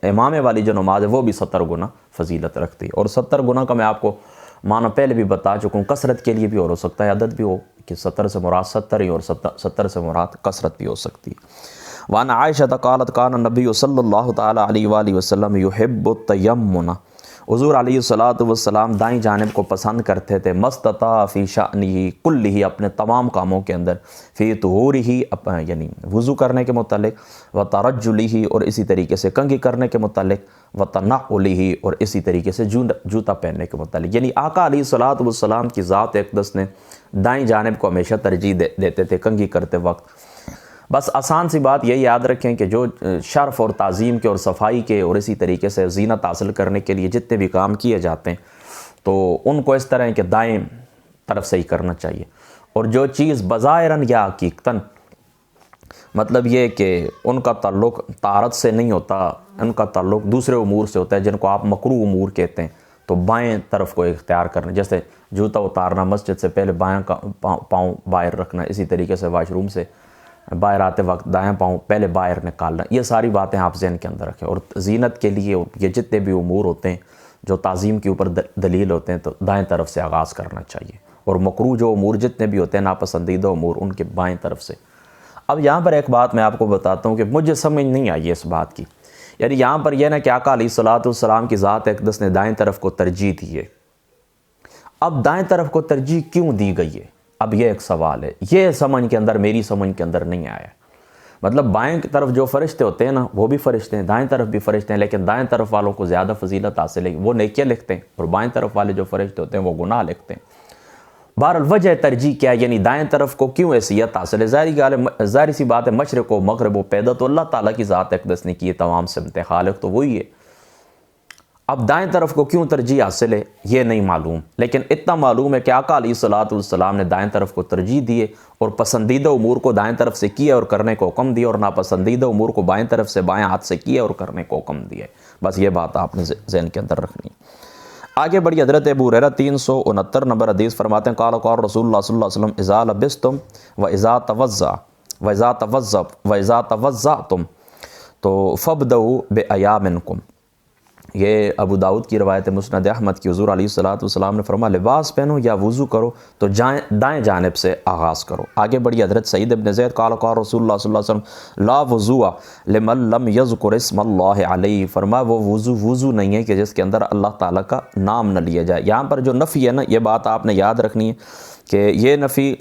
امامے والی جو نماز ہے وہ بھی 70 گنا فضیلت رکھتی ہے، اور 70 گنا کا میں آپ کو معنی پہلے بھی بتا چکا ہوں، کثرت کے لیے بھی اور ہو سکتا ہے عدد بھی ہو کہ 70 سے مراد 70 ہی، اور 70 سے مراد کثرت بھی ہو سکتی ہے۔ وعن عائشہ قالت کان النبی صلی اللہ تعالیٰ علیہ وآلہ وسلم یحب التیمن، حضور علیہ الصلوۃ والسلام دائیں جانب کو پسند کرتے تھے، مستطاع فی شأنہ کلہ، اپنے تمام کاموں کے اندر، فی طہورہ یعنی وضو کرنے کے متعلق، و ترجلہ اور اسی طریقے سے کنگھی کرنے کے متعلق، و تنعلہ اور اسی طریقے سے جوتا پہننے کے متعلق۔ یعنی آقا علیہ الصلوۃ والسلام کی ذات اقدس نے دائیں جانب کو ہمیشہ ترجیح دیتے تھے کنگھی کرتے وقت۔ بس آسان سی بات یہ یاد رکھیں کہ جو شرف اور تعظیم کے اور صفائی کے اور اسی طریقے سے زینت حاصل کرنے کے لیے جتنے بھی کام کیے جاتے ہیں تو ان کو اس طرح کہ دائیں طرف سے ہی کرنا چاہیے، اور جو چیز بظاہراً یا حقیقتاً مطلب یہ کہ ان کا تعلق طہارت سے نہیں ہوتا، ان کا تعلق دوسرے امور سے ہوتا ہے جن کو آپ مکروہ امور کہتے ہیں، تو بائیں طرف کو اختیار کرنا، جیسے جوتا اتارنا، مسجد سے پہلے بائیں پاؤں باہر رکھنا، اسی طریقے سے واش روم سے باہر آتے وقت دائیں پاؤں پہلے باہر نکالنا، یہ ساری باتیں آپ ذہن کے اندر رکھیں۔ اور زینت کے لیے یہ جتنے بھی امور ہوتے ہیں جو تعظیم کے اوپر دلیل ہوتے ہیں تو دائیں طرف سے آغاز کرنا چاہیے، اور مکروہ جو امور جتنے بھی ہوتے ہیں ناپسندیدہ امور ان کے بائیں طرف سے۔ اب یہاں پر ایک بات میں آپ کو بتاتا ہوں کہ مجھے سمجھ نہیں آئی اس بات کی، یعنی یہاں پر یہ نا کہ آقا علیہ الصلوۃ والسلام کی ذات اقدس نے دائیں طرف کو ترجیح دی ہے۔ اب دائیں طرف کو ترجیح کیوں دی گئی ہے؟ اب یہ ایک سوال ہے، یہ سمجھ کے اندر میری سمجھ کے اندر نہیں آیا۔ مطلب بائیں کی طرف جو فرشتے ہوتے ہیں نا وہ بھی فرشتے ہیں، دائیں طرف بھی فرشتے ہیں، لیکن دائیں طرف والوں کو زیادہ فضیلت حاصل ہے، وہ نیکیاں لکھتے ہیں، اور بائیں طرف والے جو فرشتے ہوتے ہیں وہ گناہ لکھتے ہیں۔ بہرحال وجہ ترجیح کیا ہے، یعنی دائیں طرف کو کیوں حیثیت حاصل ہے؟ ظاہری سی بات ہے، مشرق و مغرب و پیدا تو اللہ تعالیٰ کی ذات اقدس نے کی ہے، تمام سمتیں خالق تو وہی ہے۔ اب دائیں طرف کو کیوں ترجیح حاصل ہے یہ نہیں معلوم، لیکن اتنا معلوم ہے کہ آقا علیہ الصلوۃ والسلام نے دائیں طرف کو ترجیح دیے، اور پسندیدہ امور کو دائیں طرف سے کیا اور کرنے کو حکم دیا، اور ناپسندیدہ امور کو بائیں طرف سے بائیں ہاتھ سے کیا اور کرنے کو حکم دیا۔ بس یہ بات آپ نے ذہن کے اندر رکھنی ہے۔ آگے بڑھی حضرت ابو ہریرہ 369 نمبر حدیث فرماتے ہیں، قال قال رسول اللہ صلی اللہ علیہ وسلم اذا لبستم واذا توضأتم تو فابدؤوا بایامنکم۔ یہ ابو داؤد کی روایت مسند احمد کی، حضور علیہ الصلوۃ والسلام نے فرمایا لباس پہنو یا وضو کرو تو دائیں جانب سے آغاز کرو۔ آگے بڑھی حضرت سعید بن زید قال قال رسول اللہ صلی اللہ علیہ وسلم لا وضوء لمن لم یذکر اسم اللہ علیہ، فرمایا وہ وضو نہیں ہے کہ جس کے اندر اللہ تعالیٰ کا نام نہ لیا جائے۔ یہاں پر جو نفی ہے نا، یہ بات آپ نے یاد رکھنی ہے کہ یہ نفی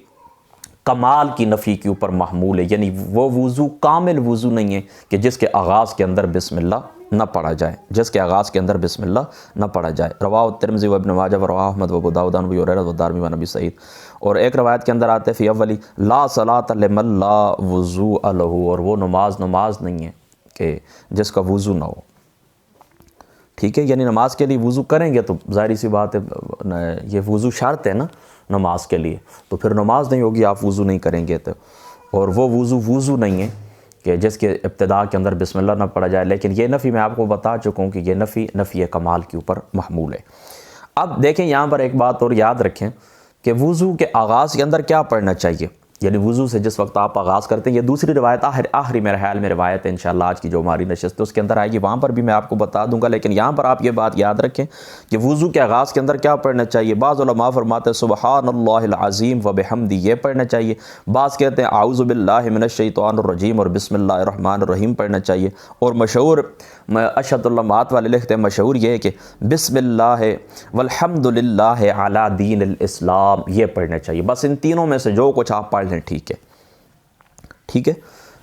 کمال کی نفی کے اوپر محمول ہے، یعنی وہ وضو کامل وضو نہیں ہے کہ جس کے آغاز کے اندر بسم اللہ نہ پڑھا جائے، جس کے آغاز کے اندر بسم اللہ نہ پڑھا جائے۔ رواہ الترمذی و ابن ماجہ و رواہ احمد و ابو داؤد عن ابی ہریرہ و دارمی و نبی سعید۔ اور ایک روایت کے اندر آتے فی اولی لا صلاۃ لمن لا وضوء لہ، اور وہ نماز نہیں ہے کہ جس کا وضو نہ ہو۔ ٹھیک ہے، یعنی نماز کے لیے وضو کریں گے تو ظاہری سی بات ہے یہ وضو شرط ہے نا نماز کے لیے، تو پھر نماز نہیں ہوگی آپ وضو نہیں کریں گے تو، اور وہ وضو نہیں ہے کہ جس کے ابتدا کے اندر بسم اللہ نہ پڑھا جائے۔ لیکن یہ نفی میں آپ کو بتا چکا ہوں کہ یہ نفی کمال کے اوپر محمول ہے۔ اب دیکھیں یہاں پر ایک بات اور یاد رکھیں کہ وضو کے آغاز کے اندر کیا پڑھنا چاہیے؟ یعنی وضو سے جس وقت آپ آغاز کرتے ہیں. یہ دوسری روایت آخری میرے خیال میں روایت ہے انشاءاللہ آج کی جو ہماری نشست ہے اس کے اندر آئے گی, وہاں پر بھی میں آپ کو بتا دوں گا. لیکن یہاں پر آپ یہ بات یاد رکھیں کہ وضو کے آغاز کے اندر کیا پڑھنا چاہیے. بعض علماء فرماتے ہیں سبحان اللہ العظیم و بحمدہ, یہ پڑھنا چاہیے. بعض کہتے ہیں اعوذ باللہ من الشیطان الرجیم اور بسم اللہ الرحمن الرحیم پڑھنا چاہیے. اور مشہور اشہد اللمات والے لکھتے ہیں مشہور یہ ہے کہ بسم اللہ والحمد للہ علی دین الاسلام, یہ پڑھنا چاہیے. بس ان تینوں میں سے جو کچھ آپ پڑھ لیں ٹھیک ہے. ٹھیک ہے,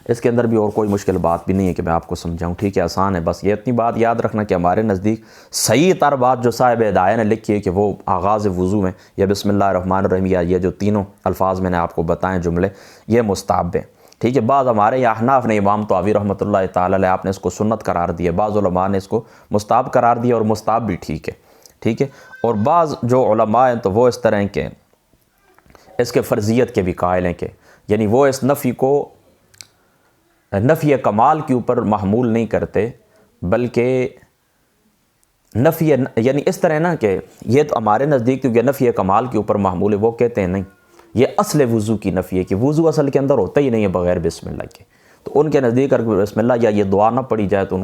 اس کے اندر بھی اور کوئی مشکل بات بھی نہیں ہے کہ میں آپ کو سمجھاؤں. ٹھیک ہے, آسان ہے. بس یہ اتنی بات یاد رکھنا کہ ہمارے نزدیک صحیح تر بات جو صاحب ہدایہ نے لکھی ہے کہ وہ آغاز وضو میں یا بسم اللہ الرحمن الرحیم یا یہ جو تینوں الفاظ میں نے آپ کو بتائیں جملے, یہ مستحب ہیں. ٹھیک ہے, بعض ہمارے یہاں احناف نے امام طحاوی رحمۃ اللہ تعالی علیہ آپ نے اس کو سنت قرار دیا, بعض علماء نے اس کو مستحب قرار دیا اور مستحب بھی ٹھیک ہے. ٹھیک ہے, اور بعض جو علماء ہیں تو وہ اس طرح کے اس کے فرضیت کے بھی قائل ہیں کہ یعنی وہ اس نفی کو نفی کمال کے اوپر محمول نہیں کرتے, بلکہ نفی یعنی اس طرح نا کہ یہ تو ہمارے نزدیک کیونکہ نفی کمال کے اوپر محمول ہے, وہ کہتے ہیں نہیں یہ اصل وضو کی نفی ہے کہ وضو اصل کے اندر ہوتا ہی نہیں ہے بغیر بسم اللہ کے. تو ان کے نزدیک اگر بسم اللہ یا یہ دعا نہ پڑھی جائے تو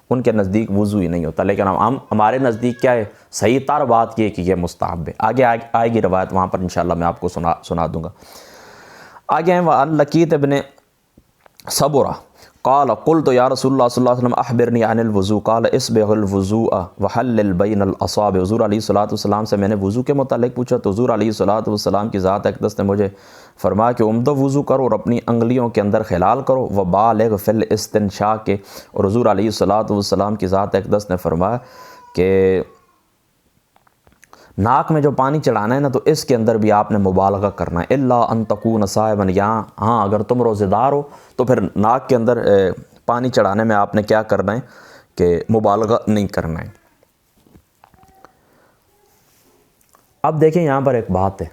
ان کے نزدیک وضو ہی نہیں ہوتا. لیکن ہمارے نزدیک کیا ہے صحیح تر بات یہ کہ یہ مستحب ہے. آگے آئے گی روایت, وہاں پر انشاءاللہ میں آپ کو سنا دوں گا. آگے ہیں وَعَنْ لَقِيطِ ابن صبرہ قال قلت یا رسول اللہ صلی اللہ علیہ وسلم اخبرنی عن الوضوء قال اسبغ الوضوء وحلل بین الاصابع. حضور علیہ الصلوۃ والسلام سے میں نے وضو کے متعلق پوچھا تو حضور علیہ الصلوۃ والسلام کی ذات اقدس نے مجھے فرمایا کہ عمدہ وضو کرو اور اپنی انگلیوں کے اندر خلال کرو, وبالغ فی الاستنشاق کے. اور حضور علیہ الصلوۃ والسلام کی ذات اقدس نے فرمایا کہ ناک میں جو پانی چڑھانا ہے نا تو اس کے اندر بھی آپ نے مبالغہ کرنا ہے. الا ان تکون صائما, یہاں ہاں اگر تم روزے دار ہو تو پھر ناک کے اندر پانی چڑھانے میں آپ نے کیا کرنا ہے کہ مبالغہ نہیں کرنا ہے. اب دیکھیں یہاں پر ایک بات ہے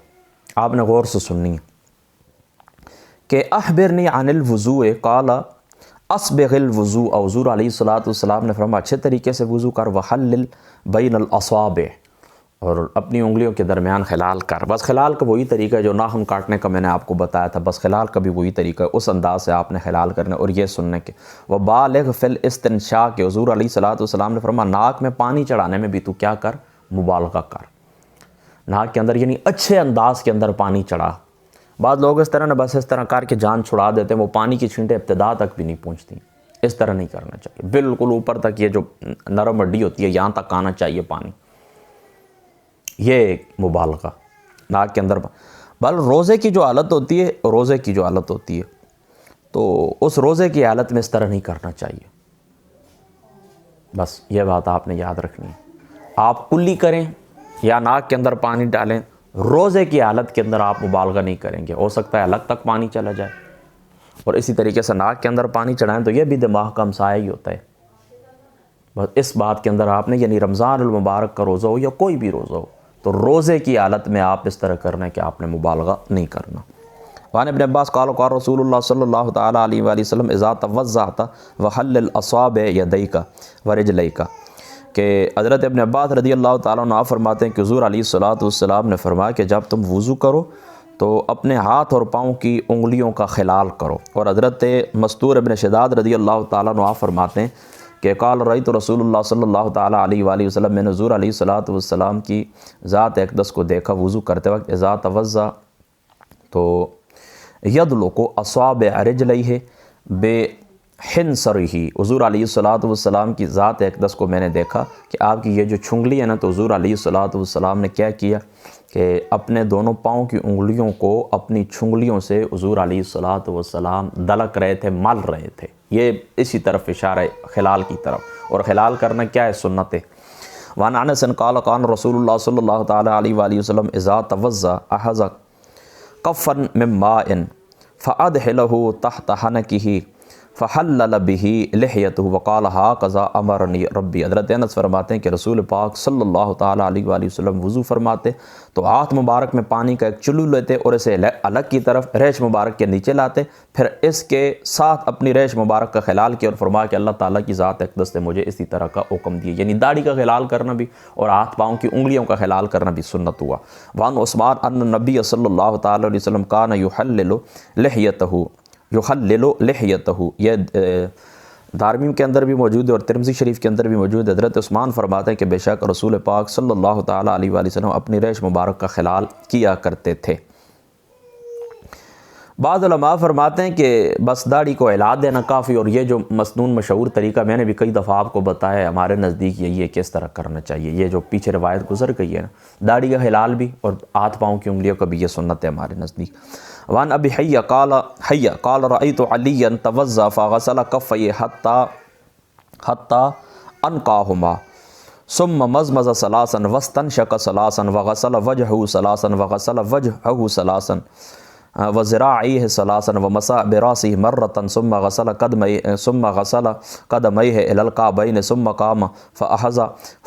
آپ نے غور سے سننی ہے کہ اخبرنی عن الوضوء قال اسبغ الوضوء. حضور علیہ الصلوۃ والسلام نے فرمایا اچھے طریقے سے وضو کر, وحلل بین الاصابع, اور اپنی انگلیوں کے درمیان خلال کر. بس خلال کا وہی طریقہ ہے جو ناخن کاٹنے کا میں نے آپ کو بتایا تھا, بس خلال کا بھی وہی طریقہ ہے, اس انداز سے آپ نے خلال کرنا. اور یہ سننے کے وبالغ فی الاستنشاق کے, حضور علیہ الصلوۃ والسلام نے فرمایا ناک میں پانی چڑھانے میں بھی تو کیا کر, مبالغہ کر. ناک کے اندر یعنی اچھے انداز کے اندر پانی چڑھا. بعض لوگ اس طرح نہ بس اس طرح کر کے جان چھڑا دیتے ہیں, وہ پانی کی چھینٹیں ابتدا تک بھی نہیں پہنچتی. اس طرح نہیں کرنا چاہیے, بالکل اوپر تک یہ جو نرم ہڈی ہوتی ہے یہاں تک آنا چاہیے پانی. یہ مبالغہ ناک کے اندر. بل روزے کی جو حالت ہوتی ہے تو اس روزے کی حالت میں اس طرح نہیں کرنا چاہیے. بس یہ بات آپ نے یاد رکھنی ہے. آپ کلی کریں یا ناک کے اندر پانی ڈالیں, روزے کی حالت کے اندر آپ مبالغہ نہیں کریں گے. ہو سکتا ہے الگ تک پانی چلا جائے, اور اسی طریقے سے ناک کے اندر پانی چڑھائیں تو یہ بھی دماغ کا ہمسایہ ہی ہوتا ہے. بس اس بات کے اندر آپ نے یعنی رمضان المبارک کا روزہ ہو یا کوئی بھی روزہ ہو تو روزے کی حالت میں آپ اس طرح کرنا ہے کہ آپ نے مبالغہ نہیں کرنا. وعن ابن عباس قال قال رسول اللہ صلی اللہ تعالی علیہ وآلہ وسلم اذا توضأت وحلل اصابع یدیک ورجلیک, کہ حضرت ابن عباس رضی اللہ تعالیٰ عنہ فرماتے ہیں کہ حضور علیہ الصلوۃ والسلام نے فرمایا کہ جب تم وضو کرو تو اپنے ہاتھ اور پاؤں کی انگلیوں کا خلال کرو. اور حضرت مستور ابن شداد رضی اللہ تعالیٰ عنہ فرماتے ہیں کہ قال رأیت رسول اللہ صلی اللہ تعالیٰ علیہ وآلہ وسلم, میں نے حضور علیہ الصلوۃ والسلام کی ذات اقدس کو دیکھا وضو کرتے وقت اذا توضأ تو یدلق اصابع رجلیہ بحنصرہ. حضور علیہ الصلوۃ والسلام کی ذات اقدس کو میں نے دیکھا کہ آپ کی یہ جو چنگلی ہے نا تو حضور علیہ الصلوۃ والسلام نے کیا کیا کہ اپنے دونوں پاؤں کی انگلیوں کو اپنی چنگلیوں سے حضور علیہ الصلوۃ والسلام دلک رہے تھے, مل رہے تھے. یہ اسی طرف اشارہ خلال کی طرف, اور خلال کرنا کیا ہے, سنت ہے. وعن انس قال قال رسول اللہ صلی اللہ تعالیٰ علیہ وآلہ وسلم اذا توضأ اخذ کفا من ماء فادخلہ تحت حنکہ فحلل به لحیتہ وقال ھٰکذا امرنی ربی۔ حضرت انس فرماتے ہیں کہ رسول پاک صلی اللہ تعالیٰ علیہ وآلہ وسلم وضو فرماتے تو ہاتھ مبارک میں پانی کا ایک چلو لیتے اور اسے الگ کی طرف ریش مبارک کے نیچے لاتے، پھر اس کے ساتھ اپنی ریش مبارک کا خلال کیا اور فرمایا کہ اللہ تعالیٰ کی ذات اقدس نے مجھے اسی طرح کا حکم دیا، یعنی داڑھی کا خلال کرنا بھی اور ہاتھ پاؤں کی انگلیوں کا خلال کرنا بھی سنت ہوا۔ وعن عثمان ان نبی صلی اللہ تعالیٰ علیہ وسلم کان یحلل لحیتہ، یہ دارمی کے اندر بھی موجود ہے اور ترمذی شریف کے اندر بھی موجود ہے۔ حضرت عثمان فرماتے ہیں کہ بے شک رسول پاک صلی اللہ تعالیٰ علیہ وآلہ وسلم اپنی ریش مبارک کا خلال کیا کرتے تھے۔ بعض علماء فرماتے ہیں کہ بس داڑھی کو ہلا دینا کافی، اور یہ جو مسنون مشہور طریقہ میں نے بھی کئی دفعہ آپ کو بتایا ہے، ہمارے نزدیک یہی ہے کہ اس طرح کرنا چاہیے۔ یہ جو پیچھے روایت گزر گئی ہے نا، داڑھی کا ہلال بھی اور ہاتھ پاؤں کی انگلیوں کا بھی یہ سنت ہے ہمارے نزدیک۔ وعن ابی حیہ قال رأیت علیا توضأ فغسل کفیہ حتی انقاہما ثم مضمض ثلاثا واستنشق ثلاثا وغسل وجهه ثلاثا وغسل وجهه ثلاثا وذراعيه ثلاثا ومسح براسه مرة ثم غسل قدميه إلى الكعبين ثم قام فأخذ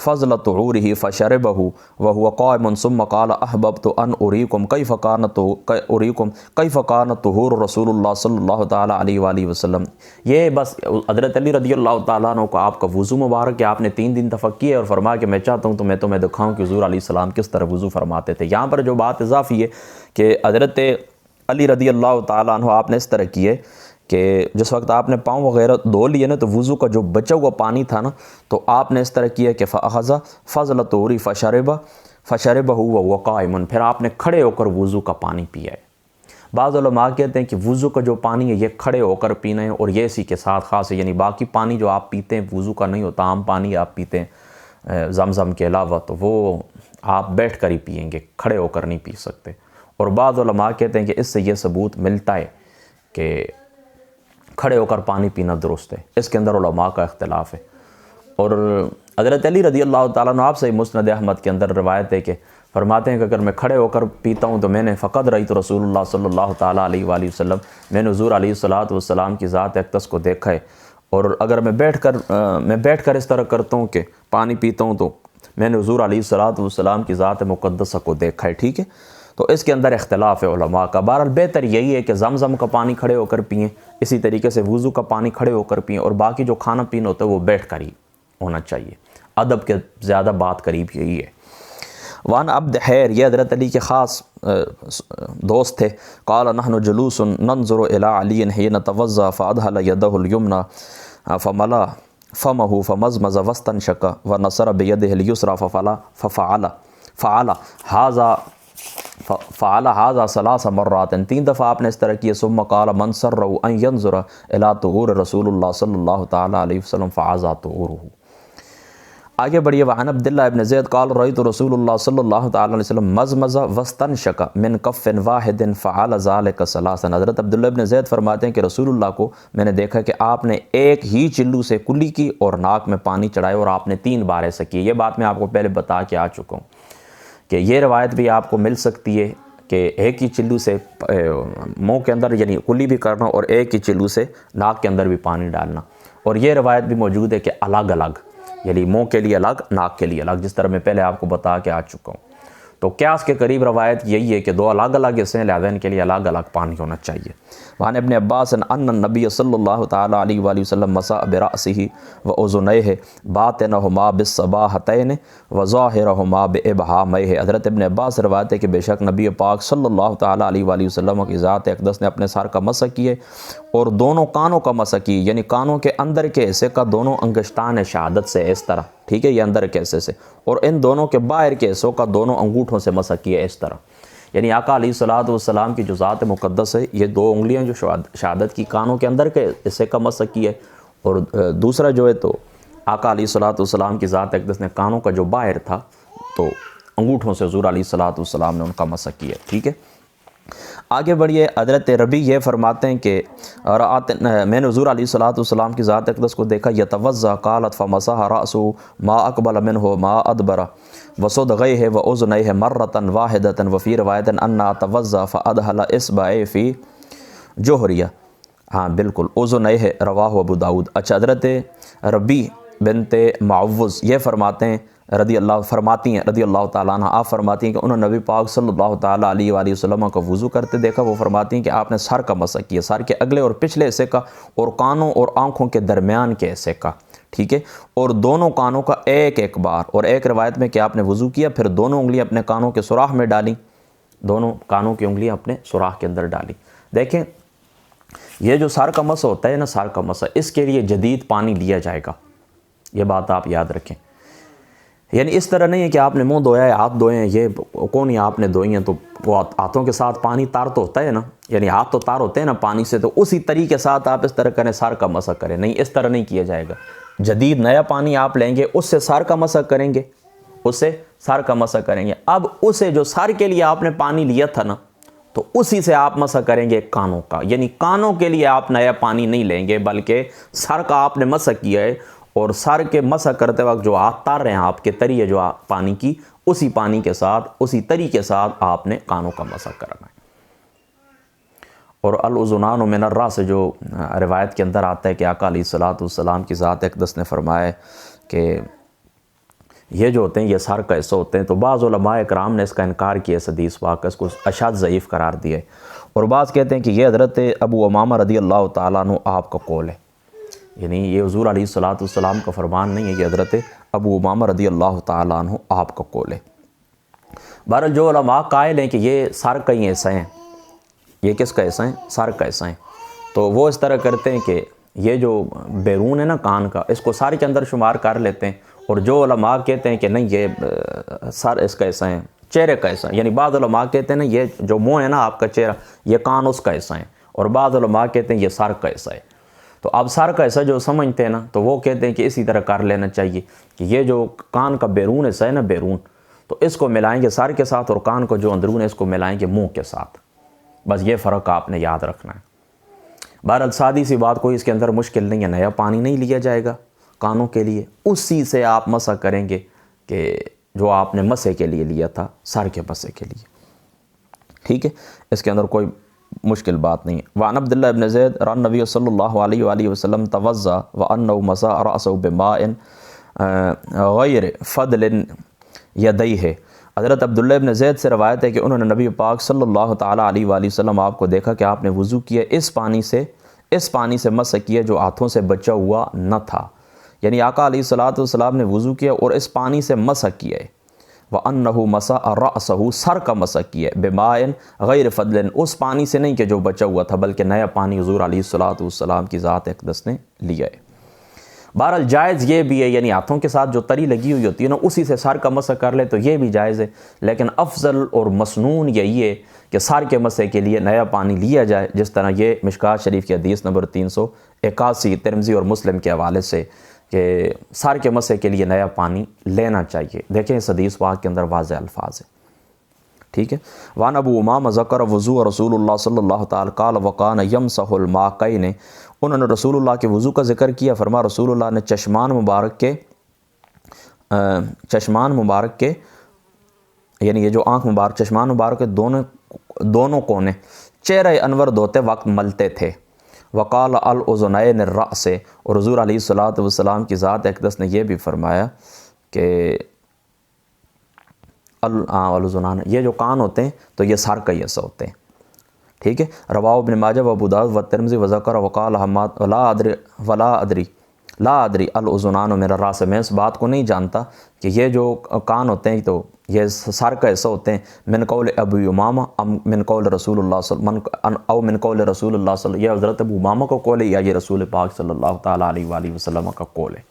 فضل طهوره فشربه وهو قائم ثم قال أحببت أن أريكم كيف كان طهور رسول الله صلی اللہ تعالیٰ علیہ وآلہ وسلم۔ یہ بس حضرت علی رضی اللہ تعالیٰ عنہ کو آپ کا وضو مبارک ہے، آپ نے 3 دن دفع کیا اور فرمایا کہ میں چاہتا ہوں تو میں تمہیں دکھاؤں کہ حضور علیہ السلام کس طرح وضو فرماتے تھے۔ یہاں پر جو بات اضافی ہے کہ حضرت علی رضی اللہ تعالیٰ عنہ آپ نے اس طرح کیے کہ جس وقت آپ نے پاؤں وغیرہ دھو لیے نا تو وضو کا جو بچا ہوا پانی تھا نا، تو آپ نے اس طرح کیا کہ فأخذ فضل طہوری فشربہ وهو قائم، پھر آپ نے کھڑے ہو کر وضو کا پانی پیا ہے۔ بعض علماء کہتے ہیں کہ وضو کا جو پانی ہے یہ کھڑے ہو کر پینا ہے، اور یہ اسی کے ساتھ خاص ہے، یعنی باقی پانی جو آپ پیتے ہیں وضو کا نہیں ہوتا، عام پانی آپ پیتے ہیں زمزم کے علاوہ، تو وہ آپ بیٹھ کر ہی پئیں گے، کھڑے ہو کر نہیں پی سکتے۔ اور بعض علماء کہتے ہیں کہ اس سے یہ ثبوت ملتا ہے کہ کھڑے ہو کر پانی پینا درست ہے، اس کے اندر علماء کا اختلاف ہے۔ اور حضرت علی رضی اللہ تعالیٰ عنہ آپ سے مسند احمد کے اندر روایت ہے کہ فرماتے ہیں کہ اگر میں کھڑے ہو کر پیتا ہوں تو میں نے فقط رأیت رسول اللہ صلی اللہ تعالیٰ علیہ وآلہ وسلم، میں نے حضور علیہ الصلاۃ والسلام کی ذات اقدس کو دیکھا ہے، اور اگر میں بیٹھ کر اس طرح کرتا ہوں کہ پانی پیتا ہوں تو میں نے حضور علیہ الصلاۃ والسلام کی ذات مقدسہ کو دیکھا ہے، ٹھیک ہے۔ تو اس کے اندر اختلاف ہے علماء کا۔ بہرحال بہتر یہی ہے کہ زمزم کا پانی کھڑے ہو کر پئیں، اسی طریقے سے وضو کا پانی کھڑے ہو کر پئیں، اور باقی جو کھانا پینا ہوتا ہے وہ بیٹھ کر ہی ہونا چاہیے۔ ادب کے زیادہ بات قریب یہی ہے۔ وان عبد حیر، یہ حضرت علی کے خاص دوست تھے، قال نحن جلوس ننظر الى علی حین توضأ فادخل یدہ الیمنی فملا فمہ فمزمز واستنشق ونصر بیدہ الیسری فعل هذا 3 مرات، 3 دفعہ آپ نے اس طرح کیا۔ ثم قال من سرہ ان ينظر الى طہور رسول اللہ صلی اللہ تعالیٰ علیہ وسلم فعزا طہورہ۔ آگے بڑھیے۔ وعن عبداللہ ابن زید قال رأیت رسول اللہ صلی اللہ تعالیٰ علیہ وسلم مزمز واستنشق من کف واحد فعل ذلك 3۔ حضرت عبداللہ ابن زید فرماتے ہیں کہ رسول اللہ کو میں نے دیکھا کہ آپ نے ایک ہی چلو سے کلی کی اور ناک میں پانی چڑھائے، اور آپ نے 3 بار ایسا کیا۔ یہ بات میں آپ کو پہلے بتا کے آ چکا ہوں کہ یہ روایت بھی آپ کو مل سکتی ہے کہ ایک ہی چلو سے منہ کے اندر یعنی کلی بھی کرنا اور ایک ہی چلو سے ناک کے اندر بھی پانی ڈالنا، اور یہ روایت بھی موجود ہے کہ الگ الگ، یعنی منہ کے لیے الگ، ناک کے لیے الگ، جس طرح میں پہلے آپ کو بتا کے آ چکا ہوں۔ تو قیاس کے قریب روایت یہی ہے کہ 2 الگ الگ حصے ہیں، لہذا ان کے لیے الگ الگ پانی ہونا چاہیے۔ وعن ابن عباس ان النبی صلی اللہ تعالیٰ علیہ وآلہ وسلم مسح برأسہ وأذنیہ باطنہما بالصباحتین وظاہرہما بإبہامہ۔ حضرت ابن عباس روایت ہے کہ بے شک نبی پاک صلی اللہ تعالیٰ علیہ وآلہ وسلم کی ذات اقدس نے اپنے سر کا مسح کیے اور دونوں کانوں کا مسح کیے، یعنی کانوں کے اندر کے حصے کا دونوں انگشتان شہادت سے اس طرح، ٹھیک ہے، یہ اندر کے حصے سے، اور ان دونوں کے باہر کے حصوں کا دونوں انگوٹھوں سے مسح کیے اس طرح، یعنی آقا علیہ الصلوۃ والسلام کی جو ذات مقدس ہے، یہ 2 انگلیاں جو شہادت کی کانوں کے اندر کے حصے کا مسح کی ہے، اور دوسرا جو ہے تو آقا علیہ الصلوۃ والسلام کی ذات اقدس نے کانوں کا جو باہر تھا تو انگوٹھوں سے حضور علیہ الصلوۃ والسلام نے ان کا مسح کیا، ٹھیک ہے۔ آگے بڑھیے۔ حضرت ربی یہ فرماتے ہیں کہ میں نے حضور علیہ الصلوۃ والسلام کی ذات اقدس کو دیکھا، یتوضأ قالت فمسح رأسہ ما اقبل منہ ما ادبر وصدغیہ واذنیہ مرۃ واحدۃ وفی روایۃ انہا توضأ فادخل اصبعیہ فی جوہریہ ہاں بالکل، اوزو نئے ہے، رواہ ابو داود۔ اچھا، حضرت ربی بنت معوذ یہ فرماتی ہیں رضی اللہ تعالیٰ عنہ، آپ فرماتی ہیں کہ انہوں نے نبی پاک صلی اللہ تعالیٰ علیہ وآلہ وسلم کو وضو کرتے دیکھا۔ وہ فرماتی ہیں کہ آپ نے سر کا مسح کیا، سر کے اگلے اور پچھلے حصے کا، اور کانوں اور آنکھوں کے درمیان کے حصے کا، ٹھیک ہے، اور دونوں کانوں کا ایک ایک بار۔ اور ایک روایت میں کہ آپ نے وضو کیا، پھر دونوں انگلیاں اپنے کانوں کے سوراخ میں ڈالیں، دونوں کانوں کی انگلیاں اپنے سوراخ کے اندر ڈالیں۔ دیکھیں یہ جو سر کا مسح ہوتا ہے نا، سر کا مسح، اس کے لیے جدید پانی لیا جائے گا، یہ بات آپ یاد رکھیں۔ یعنی اس طرح نہیں ہے کہ آپ نے منہ دھویا ہے، ہاتھ دھوئے ہیں، یہ کون ہی آپ نے دھوئی ہیں تو وہ ہاتھوں کے ساتھ پانی تار تو ہوتا ہے نا، یعنی ہاتھ تو تار ہوتے ہیں نا پانی سے، تو اسی طریقے کے ساتھ آپ اس طرح کریں، سر کا مسح کریں۔ نہیں، اس طرح نہیں کیا جائے گا۔ جدید نیا پانی آپ لیں گے، اس سے سر کا مسح کریں گے، اس سے سر کا مسح کریں گے۔ اب اسے جو سر کے لیے آپ نے پانی لیا تھا نا، تو اسی سے آپ مسح کریں گے کانوں کا، یعنی کانوں کے لیے آپ نیا پانی نہیں لیں گے، بلکہ سر کا آپ نے مسح کیا ہے، اور سر کے مسح کرتے وقت جو ہاتھ تار رہے ہیں آپ کے تری ہے جو پانی کی، اسی پانی کے ساتھ، اسی طریقے کے ساتھ آپ نے کانوں کا مسح کرنا ہے۔ اور الاذنان من الراس جو روایت کے اندر آتا ہے کہ آقا علیہ الصلوۃ والسلام کی ذات اقدس نے فرمایا کہ یہ جو ہوتے ہیں یہ سر کا حصہ ہوتے ہیں، تو بعض علماء اکرام نے اس کا انکار کیا، اس حدیث پاک اس کو اشاذ ضعیف قرار دیا ہے، اور بعض کہتے ہیں کہ یہ حضرت ابو امامہ رضی اللہ تعالیٰ عنہ آپ کا قول ہے، یعنی یہ حضور علیہ الصلوۃ والسلام کا فرمان نہیں ہے، یہ حضرت ابو امامہ رضی اللہ تعالیٰ عنہ آپ کا قول ہے۔ بہرحال جو علماء قائل ہیں کہ یہ سر کا ہی حصہ ہیں، یہ کس کا حصہ ہیں؟ سر کا حصہ ہیں، تو وہ اس طرح کرتے ہیں کہ یہ جو بیرون ہے نا کان کا، اس کو سر کے اندر شمار کر لیتے ہیں، اور جو علماء کہتے ہیں کہ نہیں یہ سر اس کا حصہ ہے، چہرے کا حصہ، یعنی بعض علماء کہتے ہیں نا یہ جو منہ ہے نا آپ کا چہرہ، یہ کان اس کا حصہ ہے، اور بعض علماء کہتے ہیں یہ سر کا حصہ ہے۔ تو اب سر کا حصہ جو سمجھتے ہیں نا، تو وہ کہتے ہیں کہ اسی طرح کر لینا چاہیے کہ یہ جو کان کا بیرون حصہ ہے نا، بیرون، تو اس کو ملائیں گے سر کے ساتھ، اور کان کو جو اندرون ہے اس کو ملائیں گے منہ کے ساتھ، بس یہ فرق آپ نے یاد رکھنا ہے۔ بہرحال سادی سی بات، کوئی اس کے اندر مشکل نہیں ہے، نیا پانی نہیں لیا جائے گا کانوں کے لیے، اسی سے آپ مسح کریں گے کہ جو آپ نے مسح کے لیے لیا تھا، سر کے مسح کے لیے، ٹھیک ہے، اس کے اندر کوئی مشکل بات نہیں ہے۔ وعن عبداللہ ابن زید رن نبی صلی اللہ علیہ وآلہ وسلم توضا وانہ مسح رأسہ بماء غیر فضل یدیہ۔ حضرت عبداللہ ابن زید سے روایت ہے کہ انہوں نے نبی پاک صلی اللہ تعالیٰ علیہ وآلہ وسلم آپ کو دیکھا کہ آپ نے وضو کیا، اس پانی سے مسح کیا جو ہاتھوں سے بچا ہوا نہ تھا، یعنی آقا علیہ الصلوۃ والسلام نے وضو کیا اور اس پانی سے مسح کیا ہے۔ وَأَنَّهُ مَسَحَ رَأْسَهُ، سر کا مسح کیا ہے، بِمَاءٍ غیر فضل، اس پانی سے نہیں کہ جو بچا ہوا تھا، بلکہ نیا پانی حضور علیہ الصلوۃ والسلام کی ذات اقدس نے لیا ہے۔ بہرحال جائز یہ بھی ہے، یعنی ہاتھوں کے ساتھ جو تری لگی ہوئی ہوتی ہے نا، اسی سے سر کا مسح کر لے تو یہ بھی جائز ہے، لیکن افضل اور مسنون یہی ہے کہ سر کے مسح کے لیے نیا پانی لیا جائے، جس طرح یہ مشکوٰۃ شریف کی حدیث نمبر 381 ترمذی اور مسلم کے حوالے سے کہ سر کے مسح کے لیے نیا پانی لینا چاہیے۔ دیکھیں اس حدیث پاک کے اندر واضح الفاظ ہے، ٹھیک ہے۔ وان ابو امامہ ذکر وضوء رسول اللہ صلی اللہ تعالی قال وقان یمسح الماقین، انہوں نے رسول اللہ کے وضو کا ذکر کیا، فرما رسول اللہ نے چشمان مبارک کے یعنی یہ جو آنکھ مبارک، چشمان مبارک کے دونوں کونے چہرہ انور دھوتے وقت ملتے تھے۔ وقال الاذنین الرأس، اور حضور علیہ الصلوۃ والسلام کی ذات اقدس نے یہ بھی فرمایا کہ الاذنان، یہ جو کان ہوتے ہیں تو یہ سر کا حصہ ہوتے ہیں، ٹھیک ہے۔ رواہ ابن ماجہ و ابو داؤد و ترمذی و ذکر وقال حماد لا ادری الاذنان من الراس، میں اس بات کو نہیں جانتا کہ یہ جو کان ہوتے ہیں تو یہ سر کا حصہ ہوتے ہیں، من قول ابو امامہ من قول رسول اللہ او من قول رسول اللہ صلی، یہ حضرت ابو امامہ کا قول ہے یا یہ رسول پاک صلی اللہ تعالیٰ علیہ وآلہ وسلم کا قول ہے۔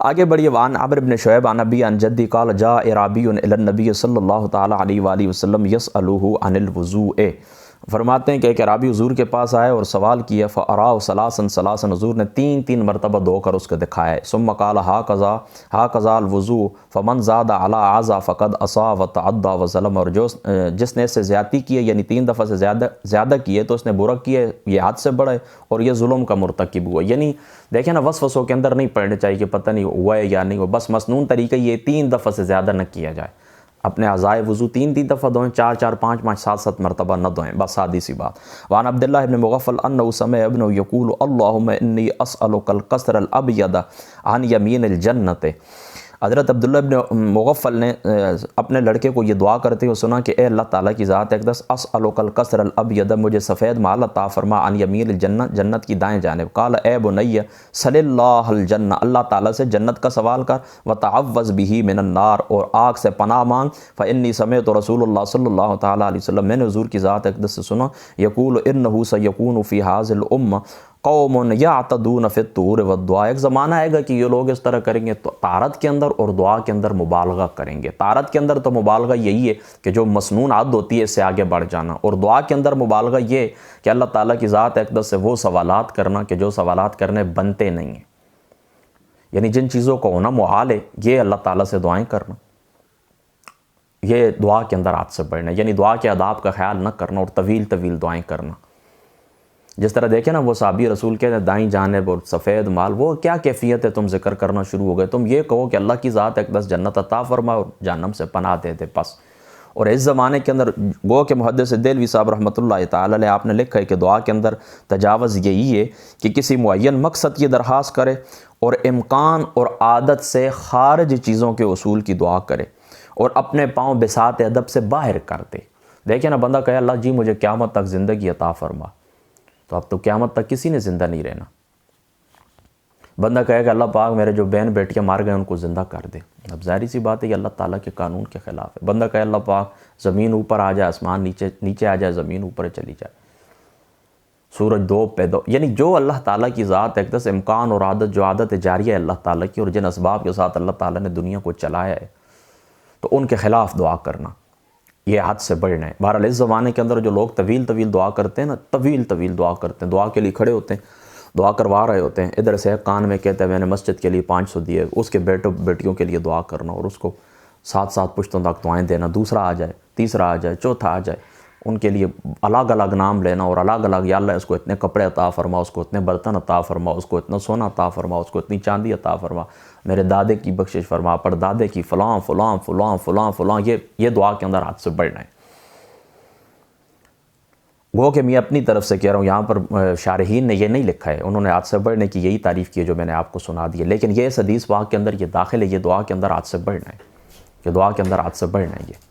آگے بڑھیے۔ وعن عمرو بن شعیب عن ابی عن جدی قال جاء اعرابی الی النبی صلی اللہ تعالیٰ علیہ وآلہ وسلم یسألہ عن الوضوء، فرماتے ہیں کہ ایک اعرابی حضور کے پاس آئے اور سوال کیا، فأراہ ثلاثا، حضور نے تین مرتبہ دھو کر اس کو دکھایا، ثم قال ہاکذا الوضوء فمن زاد علی هذا فقد عصى وتعدى وظلم، اور جس نے اس سے زیادتی کی ہے، یعنی 3 دفعہ سے زیادہ کی ہے تو اس نے برا کیا ہے، یہ حد سے بڑا ہے اور یہ ظلم کا مرتکب ہوا۔ یعنی دیکھیں نا، وسوسوں کے اندر نہیں پڑنے چاہیے کہ پتہ نہیں ہوا ہے یا نہیں ہوا، بس مسنون طریقہ یہ 3 دفعہ سے زیادہ نہ کیا جائے، اپنے اعضائے وضو 3 دفعہ دھوئیں، 4 4 5 5 7 7 مرتبہ نہ دھوئیں، بس سادی سی بات۔ وعن عبداللہ ابن مغفل انہ سمع ابنہ یقول اللہم انی اسألک القصر الابید عن یمین الجنت۔ حضرت عبداللہ ابن مغفل نے اپنے لڑکے کو یہ دعا کرتے ہوئے سنا کہ اے اللہ تعالیٰ کی ذات اقدس، اسألک القصر الابید، مجھے سفید مال عطا فرما، عن یمین الجنت، جنت کی دائیں جانب۔ قال اے بنی صلی اللہ الجنہ، اللہ تعالیٰ سے جنت کا سوال کر، وتعوذ بہ من النار، اور آگ سے پناہ مانگ۔ فانی سمعت رسول اللہ صلی اللہ تعالیٰ علیہ وسلم، میں نے حضور کی ذات اقدس سے سنا، یقول انہ سیکون فی ھذہ الامہ قوم یعتدون فی الطہور والدعاء، ایک زمانہ آئے گا کہ یہ لوگ اس طرح کریں گے، تو طہارت کے اندر اور دعا کے اندر مبالغہ کریں گے۔ طہارت کے اندر تو مبالغہ یہی ہے کہ جو مسنون عد ہوتی ہے اس سے آگے بڑھ جانا، اور دعا کے اندر مبالغہ یہ کہ اللہ تعالیٰ کی ذات اقدس سے وہ سوالات کرنا کہ جو سوالات کرنے بنتے نہیں ہیں، یعنی جن چیزوں کو ہونا محال ہے، یہ اللہ تعالیٰ سے دعائیں کرنا، یہ دعا کے اندر حد سے بڑھنا، یعنی دعا کے آداب کا خیال نہ کرنا اور طویل طویل دعائیں کرنا۔ جس طرح دیکھیں نا وہ صحابی رسول کے دائیں جانب اور سفید مال، وہ کیا کیفیت ہے، تم ذکر کرنا شروع ہو گئے، تم یہ کہو کہ اللہ کی ذات اقدس جنت عطا فرما اور جہنم سے پناہ دے دے بس۔ اور اس زمانے کے اندر گو کہ محدث دہلوی صاحب رحمۃ اللہ تعالی علیہ آپ نے لکھا ہے کہ دعا کے اندر تجاوز یہی ہے کہ کسی معین مقصد کی درخواست کرے اور امکان اور عادت سے خارج چیزوں کے اصول کی دعا کرے اور اپنے پاؤں بساط ادب سے باہر کر دے۔ دیکھیں نا بندہ کہے اللہ جی مجھے قیامت تک زندگی عطا فرما، تو اب تو قیامت تک کسی نے زندہ نہیں رہنا۔ بندہ کہے کہ اللہ پاک میرے جو بہن بیٹیاں مار گئے ان کو زندہ کر دے، اب ظاہری سی بات ہے کہ اللہ تعالیٰ کے قانون کے خلاف ہے۔ بندہ کہے اللہ پاک زمین اوپر آ جائے، آسمان نیچے آ جائے، زمین اوپر چلی جائے، سورج دو پیدا، یعنی جو اللہ تعالیٰ کی ذات اقدس امکان اور عادت، جو عادت جاریہ ہے اللہ تعالیٰ کی، اور جن اسباب کے ساتھ اللہ تعالیٰ نے دنیا کو چلایا ہے، تو ان کے خلاف دعا کرنا یہ حد سے بڑھنا ہے۔ بہرحال اس زمانے کے اندر جو لوگ طویل طویل دعا کرتے ہیں نا، طویل طویل دعا کرتے ہیں، دعا کے لیے کھڑے ہوتے ہیں، دعا کروا رہے ہوتے ہیں، ادھر سے کان میں کہتے ہیں میں نے مسجد کے لیے 500 دیے، اس کے بیٹیوں کے لیے دعا کرنا اور اس کو 7 پشتوں تک دعائیں دینا، دوسرا آ جائے، تیسرا آ جائے، چوتھا آ جائے، ان کے لیے الگ الگ نام لینا اور الگ الگ یا اللہ اس کو اتنے کپڑے عطا فرما، اس کو اتنے برتن عطا فرما، اس کو اتنا سونا عطا فرما، اس کو اتنی چاندی عطا فرما، میرے دادے کی بخشش فرما، پردادے کی فلاں فلاں فلاں فلاں فلاں، یہ دعا کے اندر حد سے بڑھنا ہے۔ گو کہ میں اپنی طرف سے کہہ رہا ہوں، یہاں پر شارحین نے یہ نہیں لکھا ہے، انہوں نے حد سے بڑھنے کی یہی تعریف کی ہے جو میں نے آپ کو سنا دی ہے، لیکن یہ اس حدیث پاک کے اندر یہ داخل ہے، یہ دعا کے اندر حد سے بڑھنا ہے، یہ دعا کے اندر حد سے بڑھنا ہے۔ یہ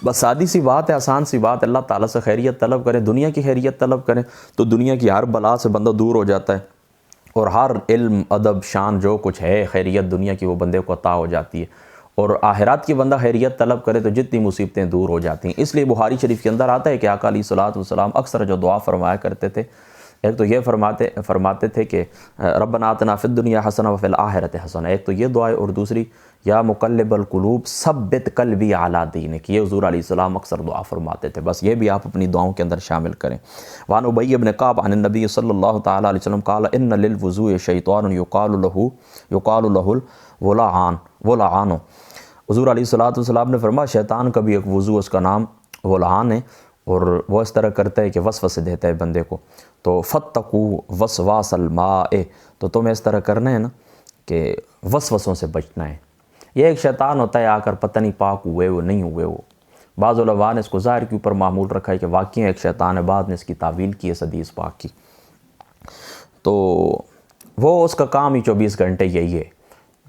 بس سادی سی بات ہے، آسان سی بات، اللہ تعالیٰ سے خیریت طلب کریں، دنیا کی خیریت طلب کریں تو دنیا کی ہر بلا سے بندہ دور ہو جاتا ہے، اور ہر علم ادب شان جو کچھ ہے خیریت دنیا کی وہ بندے کو عطا ہو جاتی ہے، اور آخرات کی بندہ خیریت طلب کرے تو جتنی مصیبتیں دور ہو جاتی ہیں۔ اس لیے بخاری شریف کے اندر آتا ہے کہ آقا علیہ الصلوۃ والسلام اکثر جو دعا فرمایا کرتے تھے، ایک تو یہ فرماتے تھے کہ ربنا آتنا فی الدنیا حسنہ وفی الآخرۃ حسنہ، ایک تو یہ دعا ہے، اور دوسری یا مقلب القلوب ثبت قلبی علی دینک، یہ حضور علیہ السلام اکثر دعا فرماتے تھے، بس یہ بھی آپ اپنی دعاؤں کے اندر شامل کریں۔ وعن ابی بن کعب عن النبی صلی اللہ تعالیٰ علیہ وسلم قال ان للوضوء شیطان یقال له ولعان، حضور علیہ الصلوۃ والسلام نے فرمایا شیطان کا بھی ایک وضو، اس کا نام ولعان ہے، اور وہ اس طرح کرتا ہے کہ وسوسے دیتا ہے بندے کو، تو فتقوا وسواس الماء، تو تمہیں اس طرح کرنا ہے نا کہ وسوسوں سے بچنا ہے۔ یہ ایک شیطان ہوتا ہے، آ کر پتہ نہیں پاک ہوئے وہ نہیں ہوئے وہ، بعض علماء نے اس کو ظاہر کے اوپر معمول رکھا ہے کہ واقعی ایک شیطان ہے، بعد نے اس کی تعویل کی ہے حدیث پاک کی، تو وہ اس کا کام ہی 24 گھنٹے یہی ہے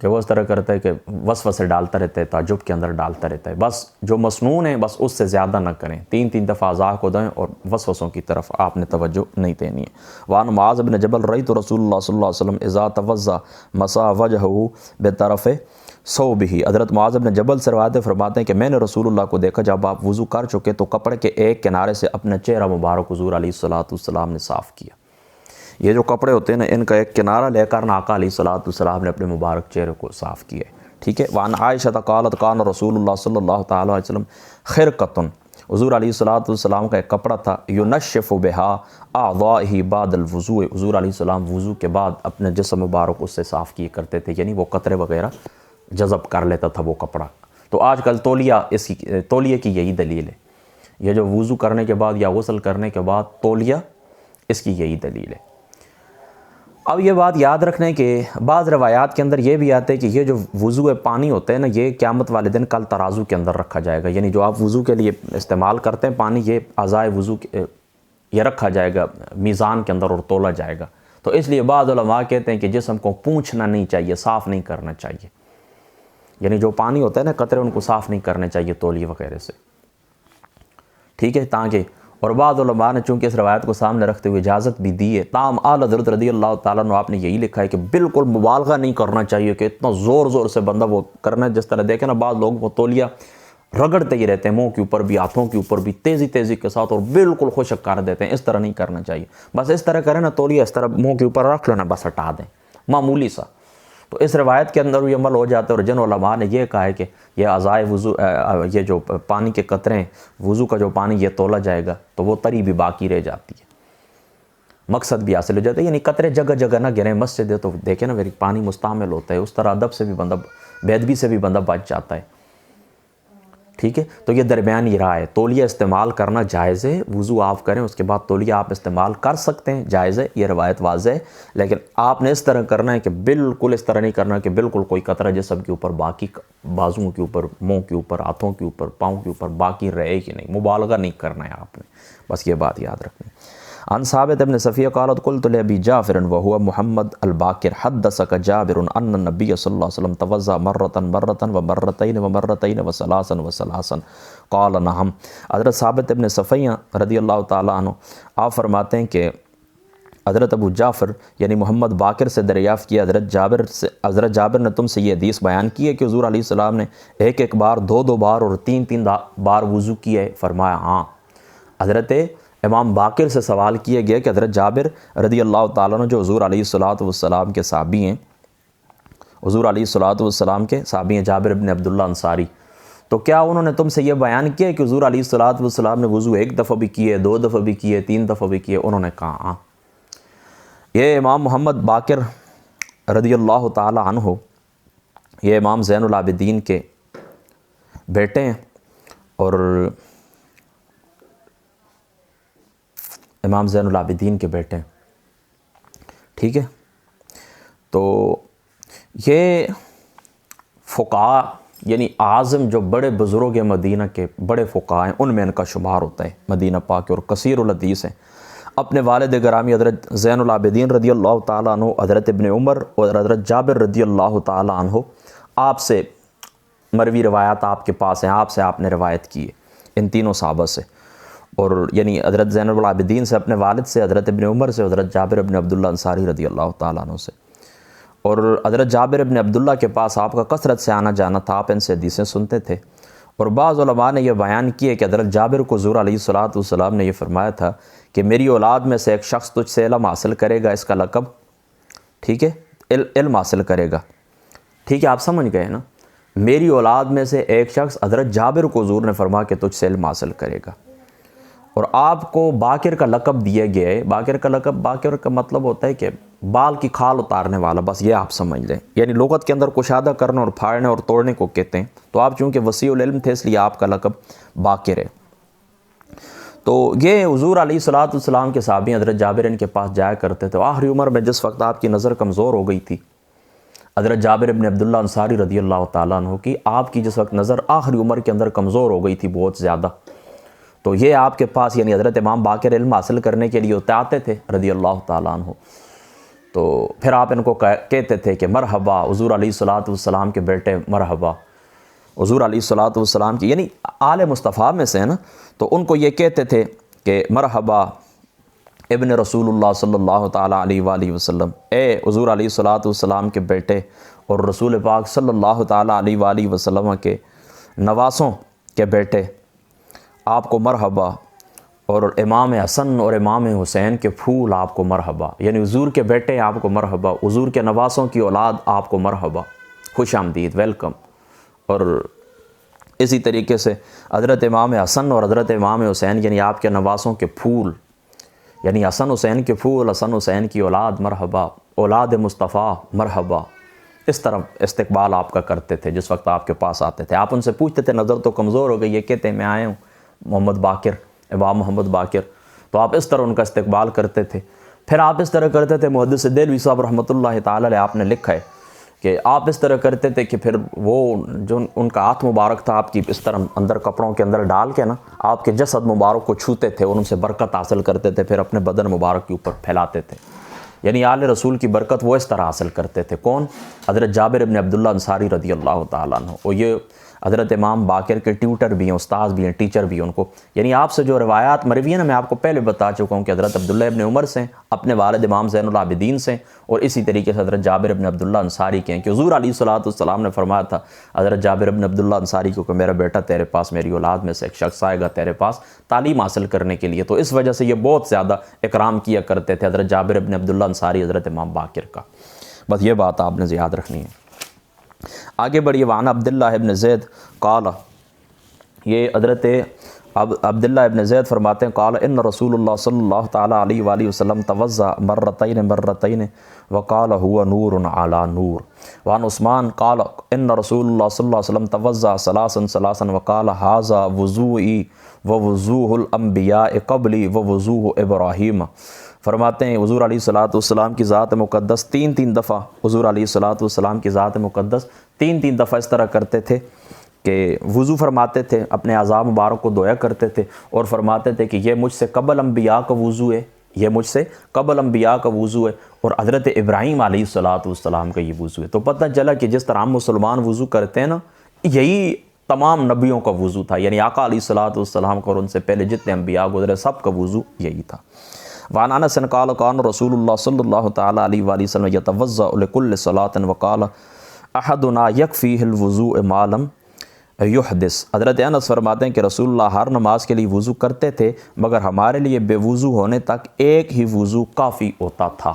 کہ وہ اس طرح کرتا ہے کہ وسوسے ڈالتا رہتا ہے، تعجب کے اندر ڈالتا رہتا ہے، بس جو مسنون ہے بس اس سے زیادہ نہ کریں، 3 دفعہ اعضاء کو دیں اور وسوسوں کی طرف آپ نے توجہ نہیں دینی ہے۔ وعن معاذ بن جبل رأیت رسول اللہ صلی اللہ علیہ وسلم اذا توضأ مسح وجهه بطرف ثوبه، حضرت معاذ بن جبل سے روایت فرماتے ہیں کہ میں نے رسول اللہ کو دیکھا جب آپ وضو کر چکے تو کپڑے کے ایک کنارے سے اپنا چہرہ مبارک حضور علیہ الصلوۃ والسلام نے صاف کیا۔ یہ جو کپڑے ہوتے ہیں نا ان کا ایک کنارہ لے کر آقا علیہ الصلوۃ والسلام نے اپنے مبارک چہرے کو صاف کیا ہے، ٹھیک ہے۔ وعن عائشہ قالت کان رسول اللہ صلی اللہ تعالیٰ علیہ وسلم خرقۃ، حضور علیہ الصلوۃ والسلام کا ایک کپڑا تھا، ینشف بها اعضائه بعد الوضوء، حضور علیہ السلام وضو کے بعد اپنے جسم مبارک اس سے صاف کیے کرتے تھے، یعنی وہ قطرے وغیرہ جذب کر لیتا تھا وہ کپڑا۔ تو آج کل تولیے کی یہی دلیل ہے، یہ جو وضو کرنے کے بعد یا غسل کرنے کے بعد تولیہ، اس کی یہی دلیل ہے۔ اب یہ بات یاد رکھنے کہ بعض روایات کے اندر یہ بھی آتے ہیں کہ یہ جو وضو پانی ہوتا ہے نا، یہ قیامت والے دن کل ترازو کے اندر رکھا جائے گا، یعنی جو آپ وضو کے لیے استعمال کرتے ہیں پانی، یہ اعضائے وضو یہ رکھا جائے گا میزان کے اندر اور تولا جائے گا۔ تو اس لیے بعض علماء کہتے ہیں کہ جسم کو پونچھنا نہیں چاہیے، صاف نہیں کرنا چاہیے، یعنی جو پانی ہوتا ہے نا قطرے، ان کو صاف نہیں کرنے چاہیے تولیے وغیرہ سے، ٹھیک ہے، تاکہ اور بعض علماء نے چونکہ اس روایت کو سامنے رکھتے ہوئے اجازت بھی دی ہے، تاہم اعلیٰ حضرت رضی اللہ تعالیٰ عنہ آپ نے یہی لکھا ہے کہ بالکل مبالغہ نہیں کرنا چاہیے کہ اتنا زور زور سے بندہ وہ کرنا ہے، جس طرح دیکھیں نا بعض لوگ وہ تولیہ رگڑتے ہی رہتے ہیں، منہ کے اوپر بھی ہاتھوں کے اوپر بھی تیزی تیزی کے ساتھ، اور بالکل خشک کر دیتے ہیں۔ اس طرح نہیں کرنا چاہیے، بس اس طرح کریں نا، تولیہ اس طرح منہ کے اوپر رکھ لینا، بس ہٹا دیں معمولی سا۔ تو اس روایت کے اندر بھی عمل ہو جاتا ہے، اور جن علماء نے یہ کہا ہے کہ یہ اعضائے وضو، یہ جو پانی کے قطرے ہیں وضو کا جو پانی یہ تولا جائے گا، تو وہ تری بھی باقی رہ جاتی ہے، مقصد بھی حاصل ہو جاتا ہے، یعنی قطرے جگہ جگہ نہ گریں۔ مسجد ہے تو دیکھیں نا پانی مستعمل ہوتا ہے، اس طرح ادب سے بھی بندہ، بے ادبی سے بھی بندہ بچ جاتا ہے، ٹھیک ہے۔ تو یہ درمیانی راہ ہے، تولیہ استعمال کرنا جائز ہے، وضو آپ کریں اس کے بعد تولیہ آپ استعمال کر سکتے ہیں، جائز ہے، یہ روایت واضح ہے، لیکن آپ نے اس طرح کرنا ہے کہ بالکل اس طرح نہیں کرنا کہ بالکل کوئی قطرہ جسم کے اوپر، باقی بازوؤں کے اوپر، منہ کے اوپر، ہاتھوں کے اوپر، پاؤں کے اوپر باقی رہے کہ نہیں، مبالغہ نہیں کرنا ہے آپ نے، بس یہ بات یاد رکھنی۔ عن ثابت بن صفیہ قالت قلت لأبي جعفر وهو محمد الباقر حدثك جابر ان النبي صلی اللہ علیہ وسلم توضأ مرة ومرتين وثلاثا قال نعم۔ حضرت ثابت بن صفیہ رضی اللہ تعالیٰ عنہ آپ فرماتے ہیں کہ حضرت ابو جعفر یعنی محمد باقر سے دریافت کیا، حضرت جابر نے تم سے یہ حدیث بیان کی ہے کہ حضور علیہ السلام نے ایک بار، دو بار اور تین بار وضو کیا ہے؟ فرمایا ہاں۔ حضرت امام باقر سے سوال کیا گیا کہ حضرت جابر رضی اللہ تعالیٰ عنہ جو حضور علیہ السلام کے صحابی ہیں، حضور علیہ السلام کے صحابی ہیں، جابر بن عبداللہ انصاری، تو کیا انہوں نے تم سے یہ بیان کیا کہ حضور علیہ السلام نے وضو ایک دفعہ بھی کیے، دو دفعہ بھی کیے، تین دفعہ بھی کیے؟ انہوں نے کہا ہاں۔ یہ امام محمد باقر رضی اللہ تعالیٰ عنہ، یہ امام زین العابدین کے بیٹے ہیں، اور امام زین العابدین کے بیٹے ہیں، ٹھیک ہے۔ تو یہ فقہاء یعنی اعظم جو بڑے بزرگ مدینہ کے بڑے فقہاء ہیں، ان میں ان کا شمار ہوتا ہے مدینہ پاک، اور کثیر الحدیث ہیں۔ اپنے والد گرامی حضرت زین العابدین رضی اللہ تعالیٰ عنہ، حضرت ابن عمر اور حضرت جابر رضی اللہ تعالیٰ عنہ، آپ سے مروی روایات آپ کے پاس ہیں، آپ سے آپ نے روایت کی ہے، ان تینوں صحابہ سے، اور یعنی حضرت زین العابدین سے اپنے والد سے، حضرت ابن عمر سے، حضرت جابر بن عبداللہ انصاری رضی اللہ تعالیٰ عنہ سے۔ اور حضرت جابر بن عبداللہ کے پاس آپ کا کثرت سے آنا جانا تھا، آپ ان سے حدیثیں سنتے تھے۔ اور بعض علماء نے یہ بیان کیے کہ حضرت جابر کو حضور علیہ السلام نے یہ فرمایا تھا کہ میری اولاد میں سے ایک شخص تجھ سے علم حاصل کرے گا، اس کا لقب، ٹھیک ہے، علم حاصل کرے گا، ٹھیک ہے، آپ سمجھ گئے نا، میری اولاد میں سے ایک شخص حضرت جابر کو حضور نے فرمایا کہ تجھ سے علم حاصل کرے گا، اور آپ کو باقر کا لقب دیا گیا ہے۔ باقر کا لقب، باقر کا مطلب ہوتا ہے کہ بال کی کھال اتارنے والا، بس یہ آپ سمجھ لیں، یعنی لغت کے اندر کشادہ کرنا اور پھاڑنے اور توڑنے کو کہتے ہیں، تو آپ چونکہ وسیع العلم تھے اس لیے آپ کا لقب باقر ہے۔ تو یہ حضور علیہ السلام کے صحابی حضرت جابر ان کے پاس جایا کرتے تھے۔ آخری عمر میں جس وقت آپ کی نظر کمزور ہو گئی تھی، حضرت جابر بن عبداللہ انصاری رضی اللہ تعالیٰ عنہ کی، آپ کی جس وقت نظر آخری عمر کے اندر کمزور ہو گئی تھی بہت زیادہ، تو یہ آپ کے پاس یعنی حضرت امام باقر علم حاصل کرنے کے لیے آتے تھے رضی اللہ تعالیٰ عنہ۔ تو پھر آپ ان کو کہتے تھے کہ مرحبا حضور علیہ السلام کے بیٹے، مرحبا حضور علیہ السلام کی، یعنی آل مصطفیٰ میں سے ہے نا، تو ان کو یہ کہتے تھے کہ مرحبا ابن رسول اللہ صلی اللہ تعالیٰ علیہ وآلہ وسلم، اے حضور علیہ السلام کے بیٹے اور رسول پاک صلی اللہ تعالیٰ علیہ وآلہ وسلم کے نواسوں کے بیٹے، آپ کو مرحبا، اور امام حسن اور امام حسین کے پھول آپ کو مرحبا، یعنی حضور کے بیٹے آپ کو مرحبا، حضور کے نواسوں کی اولاد آپ کو مرحبا، خوش آمدید، ویلکم۔ اور اسی طریقے سے حضرت امام حسن اور حضرت امام حسین یعنی آپ کے نواسوں کے پھول، یعنی حسن حسین کے پھول، حسن حسین کی اولاد مرحبا، اولاد مصطفیٰ مرحبا، اس طرح استقبال آپ کا کرتے تھے جس وقت آپ کے پاس آتے تھے۔ آپ ان سے پوچھتے تھے نظر تو کمزور ہو گئی، یہ کہتے ہیں میں آیا ہوں محمد باقر، امام محمد باقر، تو آپ اس طرح ان کا استقبال کرتے تھے۔ پھر آپ اس طرح کرتے تھے، محدث دہلوی صاحب رحمۃ اللہ تعالی علیہ آپ نے لکھا ہے کہ آپ اس طرح کرتے تھے کہ پھر وہ جو ان کا ہاتھ مبارک تھا آپ کی اس طرح اندر کپڑوں کے اندر ڈال کے نا آپ کے جسد مبارک کو چھوتے تھے اور ان سے برکت حاصل کرتے تھے، پھر اپنے بدن مبارک کے اوپر پھیلاتے تھے. یعنی آل رسول کی برکت وہ اس طرح حاصل کرتے تھے. کون؟ حضرت جابر ابن عبداللہ انصاری رضی اللہ تعالیٰ عنہ. اور یہ حضرت امام باقر کے ٹیوٹر بھی ہیں، استاذ بھی ہیں، ٹیچر بھی ہیں ان کو. یعنی آپ سے جو روایات مروی ہیں نا، میں آپ کو پہلے بتا چکا ہوں کہ حضرت عبداللہ ابن عمر سے، اپنے والد امام زین العابدین سے، اور اسی طریقے سے حضرت جابر ابن عبداللہ انصاری کے ہیں کہ حضور علیہ الصلوۃ والسلام نے فرمایا تھا حضرت جابر ابن عبداللہ انصاری کو کہ میرا بیٹا تیرے پاس، میری اولاد میں سے ایک شخص آئے گا تیرے پاس تعلیم حاصل کرنے کے لیے. تو اس وجہ سے یہ بہت زیادہ اکرام کیا کرتے تھے حضرت جابر ابن عبداللہ انصاری حضرت امام باقر کا. بس یہ بات آپ نے یاد رکھنی ہے. آگے بڑھیے. وعن عبداللہ ابن زید قال، یہ حضرت عبداللہ ابن زید فرماتے ہیں قال ان رسول اللہ صلی اللہ تعالیٰ علیہ وآلہ وسلم توضأ مرتين وقال هو نور على نور. وعن عثمان قال ان رسول اللہ صلی اللہ علیہ وسلم توضأ ثلاثا وقال هذا وضوئي ووضوء الانبیاء قبلی ووضوء ابراہیم. فرماتے ہیں حضور علیہ الصلوۃ والسلام کی ذات مقدس تین دفعہ حضور علیہ الصلوۃ والسلام کی ذات مقدس تین دفعہ اس طرح کرتے تھے کہ وضو فرماتے تھے، اپنے اعضاء مبارک کو دھویا کرتے تھے اور فرماتے تھے کہ یہ مجھ سے قبل انبیاء کا وضو ہے، یہ مجھ سے قبل انبیاء کا وضو ہے، اور حضرت ابراہیم علیہ الصلوۃ والسلام کا یہ وضو ہے. تو پتہ چلا کہ جس طرح ہم مسلمان وضو کرتے ہیں نا، یہی تمام نبیوں کا وضو تھا. یعنی آقا علیہ الصلوۃ والسلام کا اور ان سے پہلے جتنے انبیاء گزرے سب کا وضو یہی تھا. وعن انس قال کان رسول اللہ صلی اللہ تعالیٰ علیہ وآلہ وسلم یتوضأ لکل صلاۃ وقال احدنا یکفیہ الوضوء ما لم یحدث. حضرت انس فرماتے ہیں کہ رسول اللہ ہر نماز کے لیے وضو کرتے تھے مگر ہمارے لیے بے وضو ہونے تک ایک ہی وضو کافی ہوتا تھا.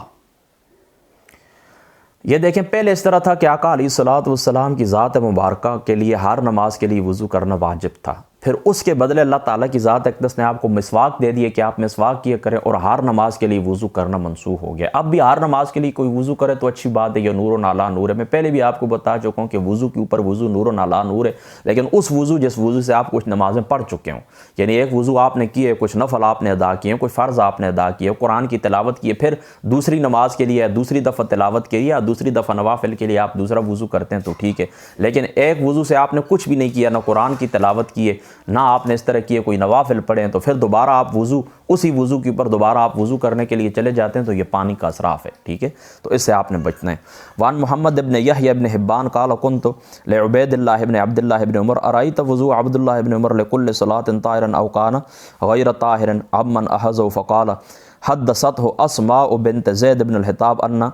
یہ دیکھیں پہلے اس طرح تھا کہ آقا علیہ الصلوۃ والسلام کی ذات مبارکہ کے لیے ہر نماز کے لیے وضو کرنا واجب تھا. پھر اس کے بدلے اللہ تعالیٰ کی ذات اقدس نے آپ کو مسواک دے دیے کہ آپ مسواک کیا کریں اور ہر نماز کے لیے وضو کرنا منسوخ ہو گیا. اب بھی ہر نماز کے لیے کوئی وضو کرے تو اچھی بات ہے، یہ نور و علی نور ہے. میں پہلے بھی آپ کو بتا چکا ہوں کہ وضو کے اوپر وضو نور و علی نور ہے، لیکن اس وضو جس وضو سے آپ کچھ نمازیں پڑھ چکے ہوں، یعنی ایک وضو آپ نے کیے، کچھ نفل آپ نے ادا کیے، کوئی فرض آپ نے ادا کیے، قرآن کی تلاوت کیے، پھر دوسری نماز کے لیے دوسری دفعہ تلاوت کے لیے یا دوسری دفعہ نوافل کے لیے آپ دوسرا وضو کرتے ہیں تو ٹھیک ہے. لیکن ایک وضو سے آپ نے کچھ بھی نہیں کیا، نہ قرآن کی تلاوت کیے، نہ آپ نے اس طرح کیے کوئی نوافل پڑھیں، تو پھر دوبارہ آپ وضو اسی وضو کے اوپر دوبارہ آپ وضو کرنے کے لیے چلے جاتے ہیں تو یہ پانی کا اسراف ہے. ٹھیک ہے، تو اس سے آپ نے بچنا ہے. وعن محمد ابن یحییٰ ابن حبان قال كنت لعبید اللہ ابن عبد اللہ ابن عمر ارأیت وضوء عبد اللہ ابن عمر لكل صلاة طاہرا او کان غیر طاہر عمن احظه فقال حدثته اسماء بنت زید بن الحطاب ان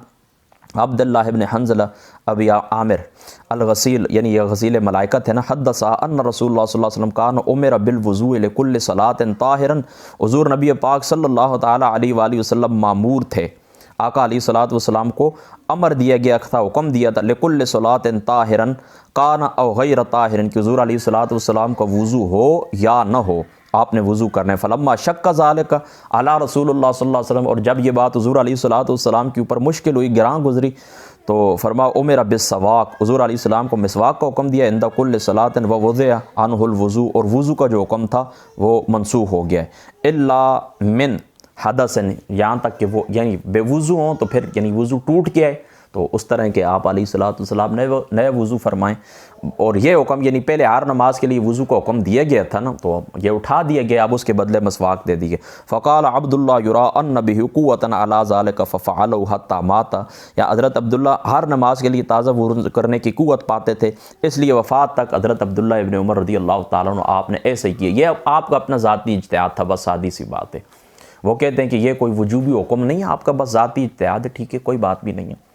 عبد اللہ ابن حنظلہ ابی عامر الغسیل، یعنی یہ غسیل ملائکہ تھے نا، حدث ان رسول اللہ صلی اللہ علیہ وسلم کان امر بالوضوء لکل صلاۃ طاہرا. حضور نبی پاک صلی اللہ تعالیٰ علیہ وآلہ وسلم مامور تھے، آقا علیہ الصلوۃ والسلام کو امر دیا گیا تھا، حکم دیا تھا لکل صلاۃ طاہرا کان او غیر طاہر، کہ حضور علیہ الصلوۃ والسلام کا وضو ہو یا نہ ہو آپ نے وضو کرنا ہے. فلما شک ذالک علی رسول اللہ صلی اللہ علیہ وسلم، اور جب یہ بات حضور علیہ الصلوۃ والسلام کے اوپر مشکل ہوئی، گراں گزری، تو فرما امر بالسواک، حضور علیہ السلام کو مسواک کا حکم دیا عند کل صلاۃ ووضع عنہ الوضوء، اور وضو کا جو حکم تھا وہ منسوخ ہو گیا ہے. الا من حدث، یہاں تک کہ وہ یعنی بے وضو ہوں تو پھر یعنی وضو ٹوٹ گیا ہے تو اس طرح کے آپ علیہ الصلوۃ والسلام نئے وضو فرمائیں. اور یہ حکم یعنی پہلے ہر نماز کے لیے وضو کا حکم دیا گیا تھا نا، تو یہ اٹھا دیا گیا، اب اس کے بدلے مسواک دے دیے. فقال عبداللہ یرا ان به قوۃ علی ذلک ففعلوا حتى مات، یا حضرت عبداللہ ہر نماز کے لیے تازہ وضو کرنے کی قوت پاتے تھے، اس لیے وفات تک حضرت عبداللہ ابن عمر رضی اللہ تعالیٰ عنہ آپ نے ایسے ہی کیے. یہ آپ کا اپنا ذاتی اجتہاد تھا، بس سادی سی بات ہے. وہ کہتے ہیں کہ یہ کوئی وجوبی حکم نہیں ہے، آپ کا بس ذاتی اجتہاد ہے. ٹھیک ہے، کوئی بات بھی نہیں ہے.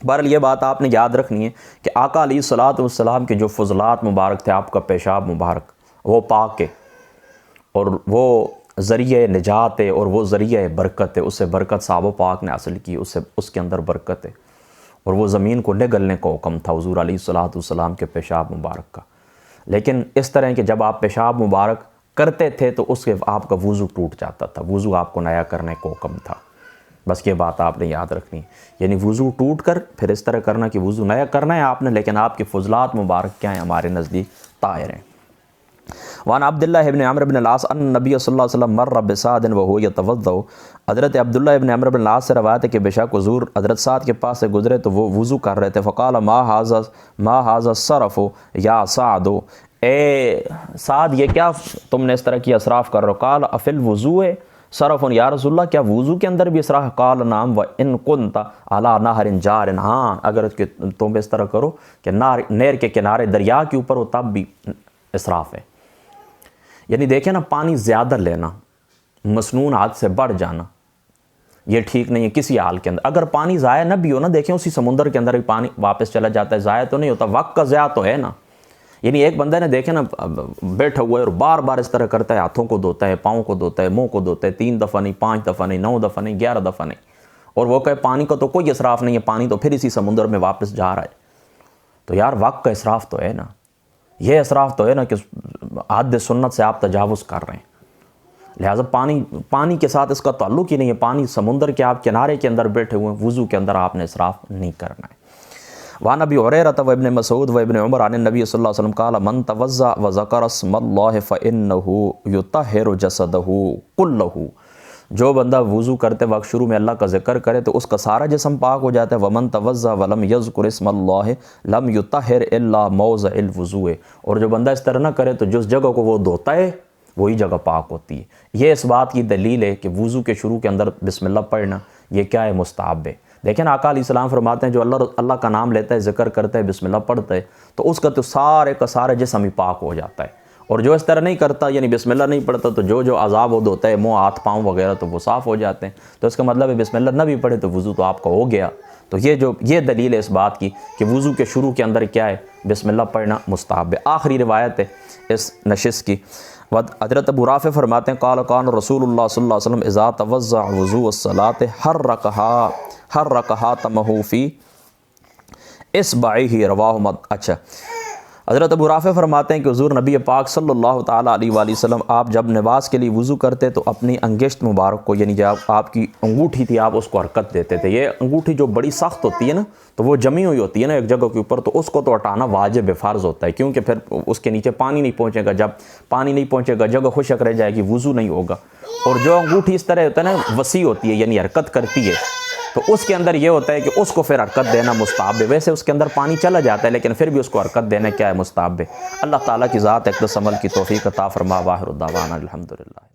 بہرحال یہ بات آپ نے یاد رکھنی ہے کہ آقا علیہ الصلوۃ والسلام کے جو فضلات مبارک تھے، آپ کا پیشاب مبارک وہ پاک ہے اور وہ ذریعہ نجات ہے اور وہ ذریعہ برکت ہے. اس سے برکت صحابہ پاک نے حاصل کی، اس کے اندر برکت ہے. اور وہ زمین کو نگلنے کا حکم تھا حضور علیہ الصلوۃ والسلام کے پیشاب مبارک کا. لیکن اس طرح کہ جب آپ پیشاب مبارک کرتے تھے تو اس کے آپ کا وضو ٹوٹ جاتا تھا، وضو آپ کو نیا کرنے کا حکم تھا. بس یہ بات آپ نے یاد رکھنی، یعنی وضو ٹوٹ کر پھر اس طرح کرنا کہ وضو نیا کرنا ہے آپ نے، لیکن آپ کے فضلات مبارک کیا ہیں؟ ہمارے نزدیک طاہر ہیں. وعن عبداللہ ابن عمرو بن العاص ان نبی صلی اللہ علیہ وسلم مر بسعد وهو يتوضأ، حضرت عبداللہ ابن عمرو بن العاص سے روایت ہے کہ بے شک حضور حضرت سعد کے پاس سے گزرے تو وہ وضو کر رہے تھے، فقال ما هذا الصرف یا سعد، اے سعد یہ کیا تم نے اس طرح کی اسراف کر رہے ہو؟ قال افی الوضوء صرف یا رسول اللہ، کیا وضو کے اندر بھی اسراف؟ قال نعم وان كنت على نهر جار، ہاں اگر تم اس طرح کرو کہ نہر کے کنارے دریا کے اوپر ہو تب بھی اسراف ہے۔ یعنی دیکھیں نا، پانی زیادہ لینا، مسنون حد سے بڑھ جانا، یہ ٹھیک نہیں ہے کسی حال کے اندر۔ اگر پانی ضائع نہ بھی ہو نا، دیکھیں اسی سمندر کے اندر ہی پانی واپس چلا جاتا ہے، ضائع تو نہیں ہوتا، وقت کا ضیاع تو ہے نا۔ یعنی ایک بندہ نے دیکھیں نا بیٹھا ہوا ہے اور بار بار اس طرح کرتا ہے، ہاتھوں کو دھوتا ہے، پاؤں کو دھوتا ہے، منہ کو دھوتا ہے، 3 دفعہ نہیں، 5 دفعہ نہیں، 9 دفعہ نہیں، 11 دفعہ نہیں، اور وہ کہے پانی کا تو کوئی اسراف نہیں ہے، پانی تو پھر اسی سمندر میں واپس جا رہا ہے۔ تو یار وقت کا اسراف تو ہے نا، یہ اسراف تو ہے نا کہ حد سنت سے آپ تجاوز کر رہے ہیں۔ لہٰذا پانی کے ساتھ اس کا تعلق ہی نہیں ہے، پانی سمندر کے آپ کنارے کے اندر بیٹھے ہوئے ہیں، وضو کے اندر آپ نے اسراف نہیں کرنا ہے۔ وعن ابی ہریرہ وابن مسعود وابن عمر عن النبی صلی اللہ علیہ وسلم قال من توضأ وذکر اسم اللہ فإنہ یطہر جسدہ کلہ، جو بندہ وضو کرتے وقت شروع میں اللہ کا ذکر کرے تو اس کا سارا جسم پاک ہو جاتا ہے۔ ومن توضأ ولم یذکر اسم اللہ لم یطہر الا موضع الوضوء، اور جو بندہ اس طرح نہ کرے تو جس جگہ کو وہ دھوتا ہے وہی جگہ پاک ہوتی ہے۔ یہ اس بات کی دلیل ہے کہ وضو کے شروع کے اندر بسم اللہ پڑھنا یہ کیا ہے؟ مستحب ہے۔ دیکھیں آقا علیہ السلام فرماتے ہیں جو اللہ کا نام لیتا ہے، ذکر کرتا ہے، بسم اللہ پڑھتا ہے تو اس کا تو سارے کا سارا جسم ہی پاک ہو جاتا ہے، اور جو اس طرح نہیں کرتا یعنی بسم اللہ نہیں پڑھتا تو جو عذاب وہ دھوتا ہے، منہ ہاتھ پاؤں وغیرہ، تو وہ صاف ہو جاتے ہیں۔ تو اس کا مطلب ہے بسم اللہ نہ بھی پڑھے تو وضو تو آپ کا ہو گیا۔ تو یہ دلیل ہے اس بات کی کہ وضو کے شروع کے اندر کیا ہے؟ بسم اللہ پڑھنا مستحب ہے۔ آخری روایت ہے اس نشست کی، حضرت ابو رافع فرماتے ہیں قال کان رسول اللہ صلی اللہ علیہ وسلم اذا توضأ وضوء الصلاۃ حرکہا تمہ فی اصبعہ رواہ اچھا حضرت ابو رافع فرماتے ہیں کہ حضور نبی پاک صلی اللہ تعالیٰ علیہ وآلہ وسلم آپ جب نماز کے لیے وضو کرتے تو اپنی انگشت مبارک کو، یعنی جب آپ کی انگوٹھی تھی آپ اس کو حرکت دیتے تھے۔ یہ انگوٹھی جو بڑی سخت ہوتی ہے نا، تو وہ جمی ہوئی ہوتی ہے نا ایک جگہ کے اوپر، تو اس کو تو ہٹانا واجب فرض ہوتا ہے، کیونکہ پھر اس کے نیچے پانی نہیں پہنچے گا، جب پانی نہیں پہنچے گا جگہ خشک رہ جائے گی، وضو نہیں ہوگا۔ اور جو انگوٹھی اس طرح ہوتا ہے نا وسیع ہوتی ہے، یعنی حرکت کرتی ہے، تو اس کے اندر یہ ہوتا ہے کہ اس کو پھر حرکت دینا مستحب ہے۔ ویسے اس کے اندر پانی چلا جاتا ہے لیکن پھر بھی اس کو حرکت دینا کیا ہے؟ مستحب ہے۔ اللہ تعالیٰ کی ذات اقدس عمل کی توفیق عطا فرما۔ واخر دعوانا الحمدللہ۔